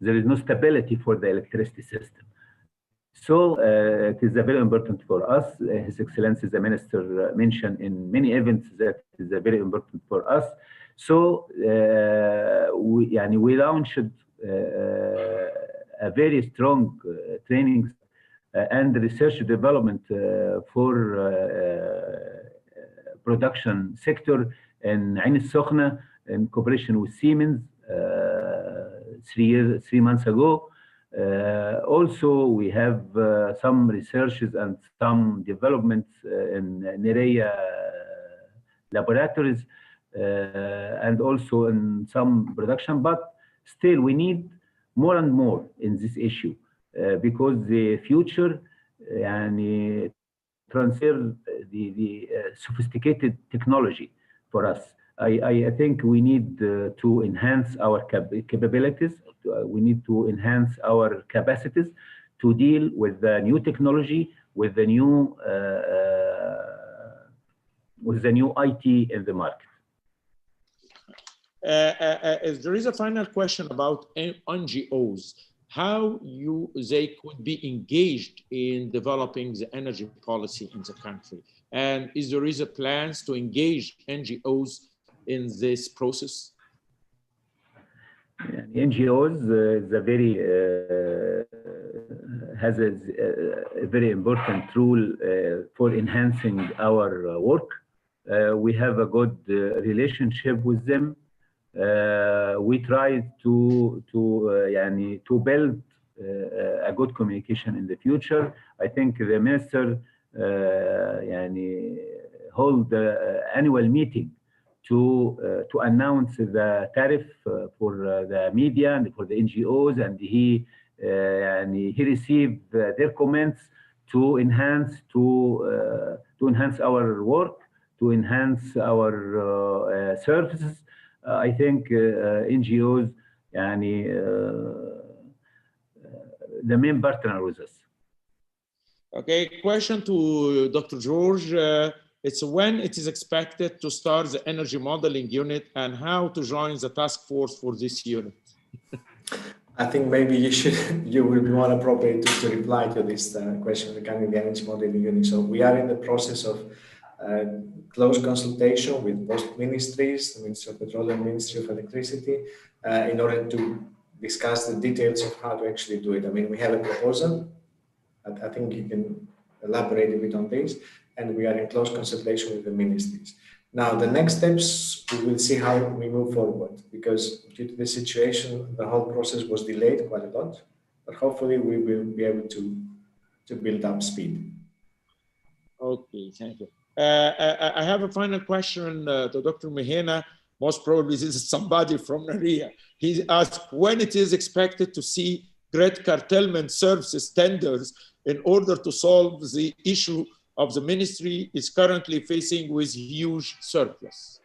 there is no stability for the electricity system. So it is very important for us. His Excellency the Minister mentioned in many events that it is very important for us. So we launched a very strong training and research development for production sector in Ain al-Sokhna in cooperation with Siemens 3 months ago. Also, we have some researches and some developments in Nerea laboratories and also in some production, but still we need more and more in this issue because the future transfer the sophisticated technology for us. I think we need to enhance our capabilities. We need to enhance our capacities to deal with the new technology, with the new the new IT in the market. There is a final question about NGOs. How they could be engaged in developing the energy policy in the country, and is there a plans to engage NGOs in this process? Yeah, NGOs is a very has a very important role for enhancing our work. We have a good relationship with them. We try to build a good communication in the future. I think the minister hold the annual meeting to announce the tariff for the media and for the NGOs, and he received their comments to enhance our work, to enhance our services. I think NGOs the main partner with us. Okay, question to Dr. George. It's when it is expected to start the energy modeling unit, and how to join the task force for this unit? I think maybe you will be more appropriate to reply to this question regarding the energy modeling unit. So we are in the process of close consultation with both ministries, the Ministry of Petroleum, Ministry of Electricity, in order to discuss the details of how to actually do it. I mean, we have a proposal. I think you can elaborate a bit on this, and we are in close consultation with the ministries. Now, the next steps, we will see how we move forward, because due to the situation, the whole process was delayed quite a lot, but hopefully we will be able to build up speed. Okay, thank you. I have a final question to Dr. Mihena. Most probably this is somebody from Naria. He asked when it is expected to see grid curtailment services tenders in order to solve the issue of the ministry is currently facing with huge surplus.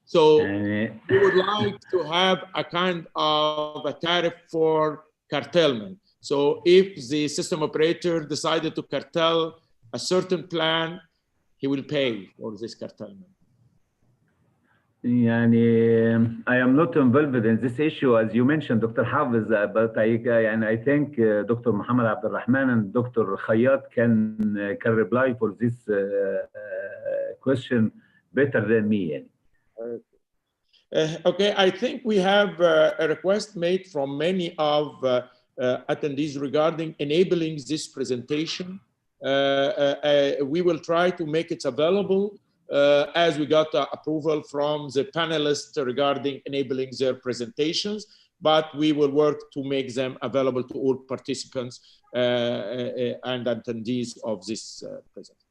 So we would like to have a kind of a tariff for curtailment. So if the system operator decided to curtail a certain plan, he will pay for this curtailment. I am not involved in this issue, as you mentioned, Dr. Hafiz, but I think Dr. Muhammad Abdulrahman and Dr. Khayyat can reply for this question better than me. Okay, I think we have a request made from many of attendees regarding enabling this presentation. We will try to make it available as we got approval from the panelists regarding enabling their presentations, but we will work to make them available to all participants and attendees of this presentation.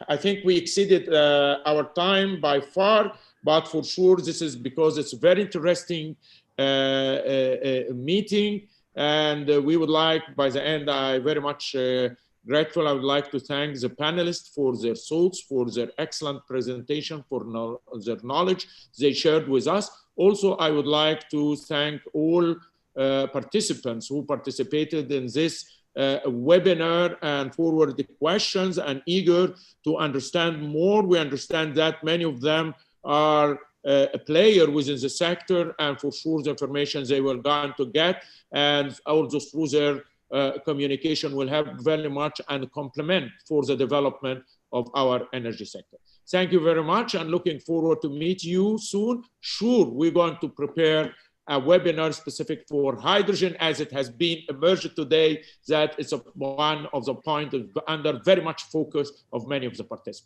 I think we exceeded our time by far, but for sure this is because it's a very interesting meeting, and we would like, by the end, I very much grateful. I would like to thank the panelists for their thoughts, for their excellent presentation, for their knowledge they shared with us. Also, I would like to thank all participants who participated in this webinar and forward the questions and eager to understand more. We understand that many of them are a player within the sector, and for sure the information they were going to get, and also through their communication will help very much and complement for the development of our energy sector. Thank you very much, and looking forward to meet you soon. Sure, we're going to prepare a webinar specific for hydrogen, as it has been emerged today that it's one of the points under very much focus of many of the participants.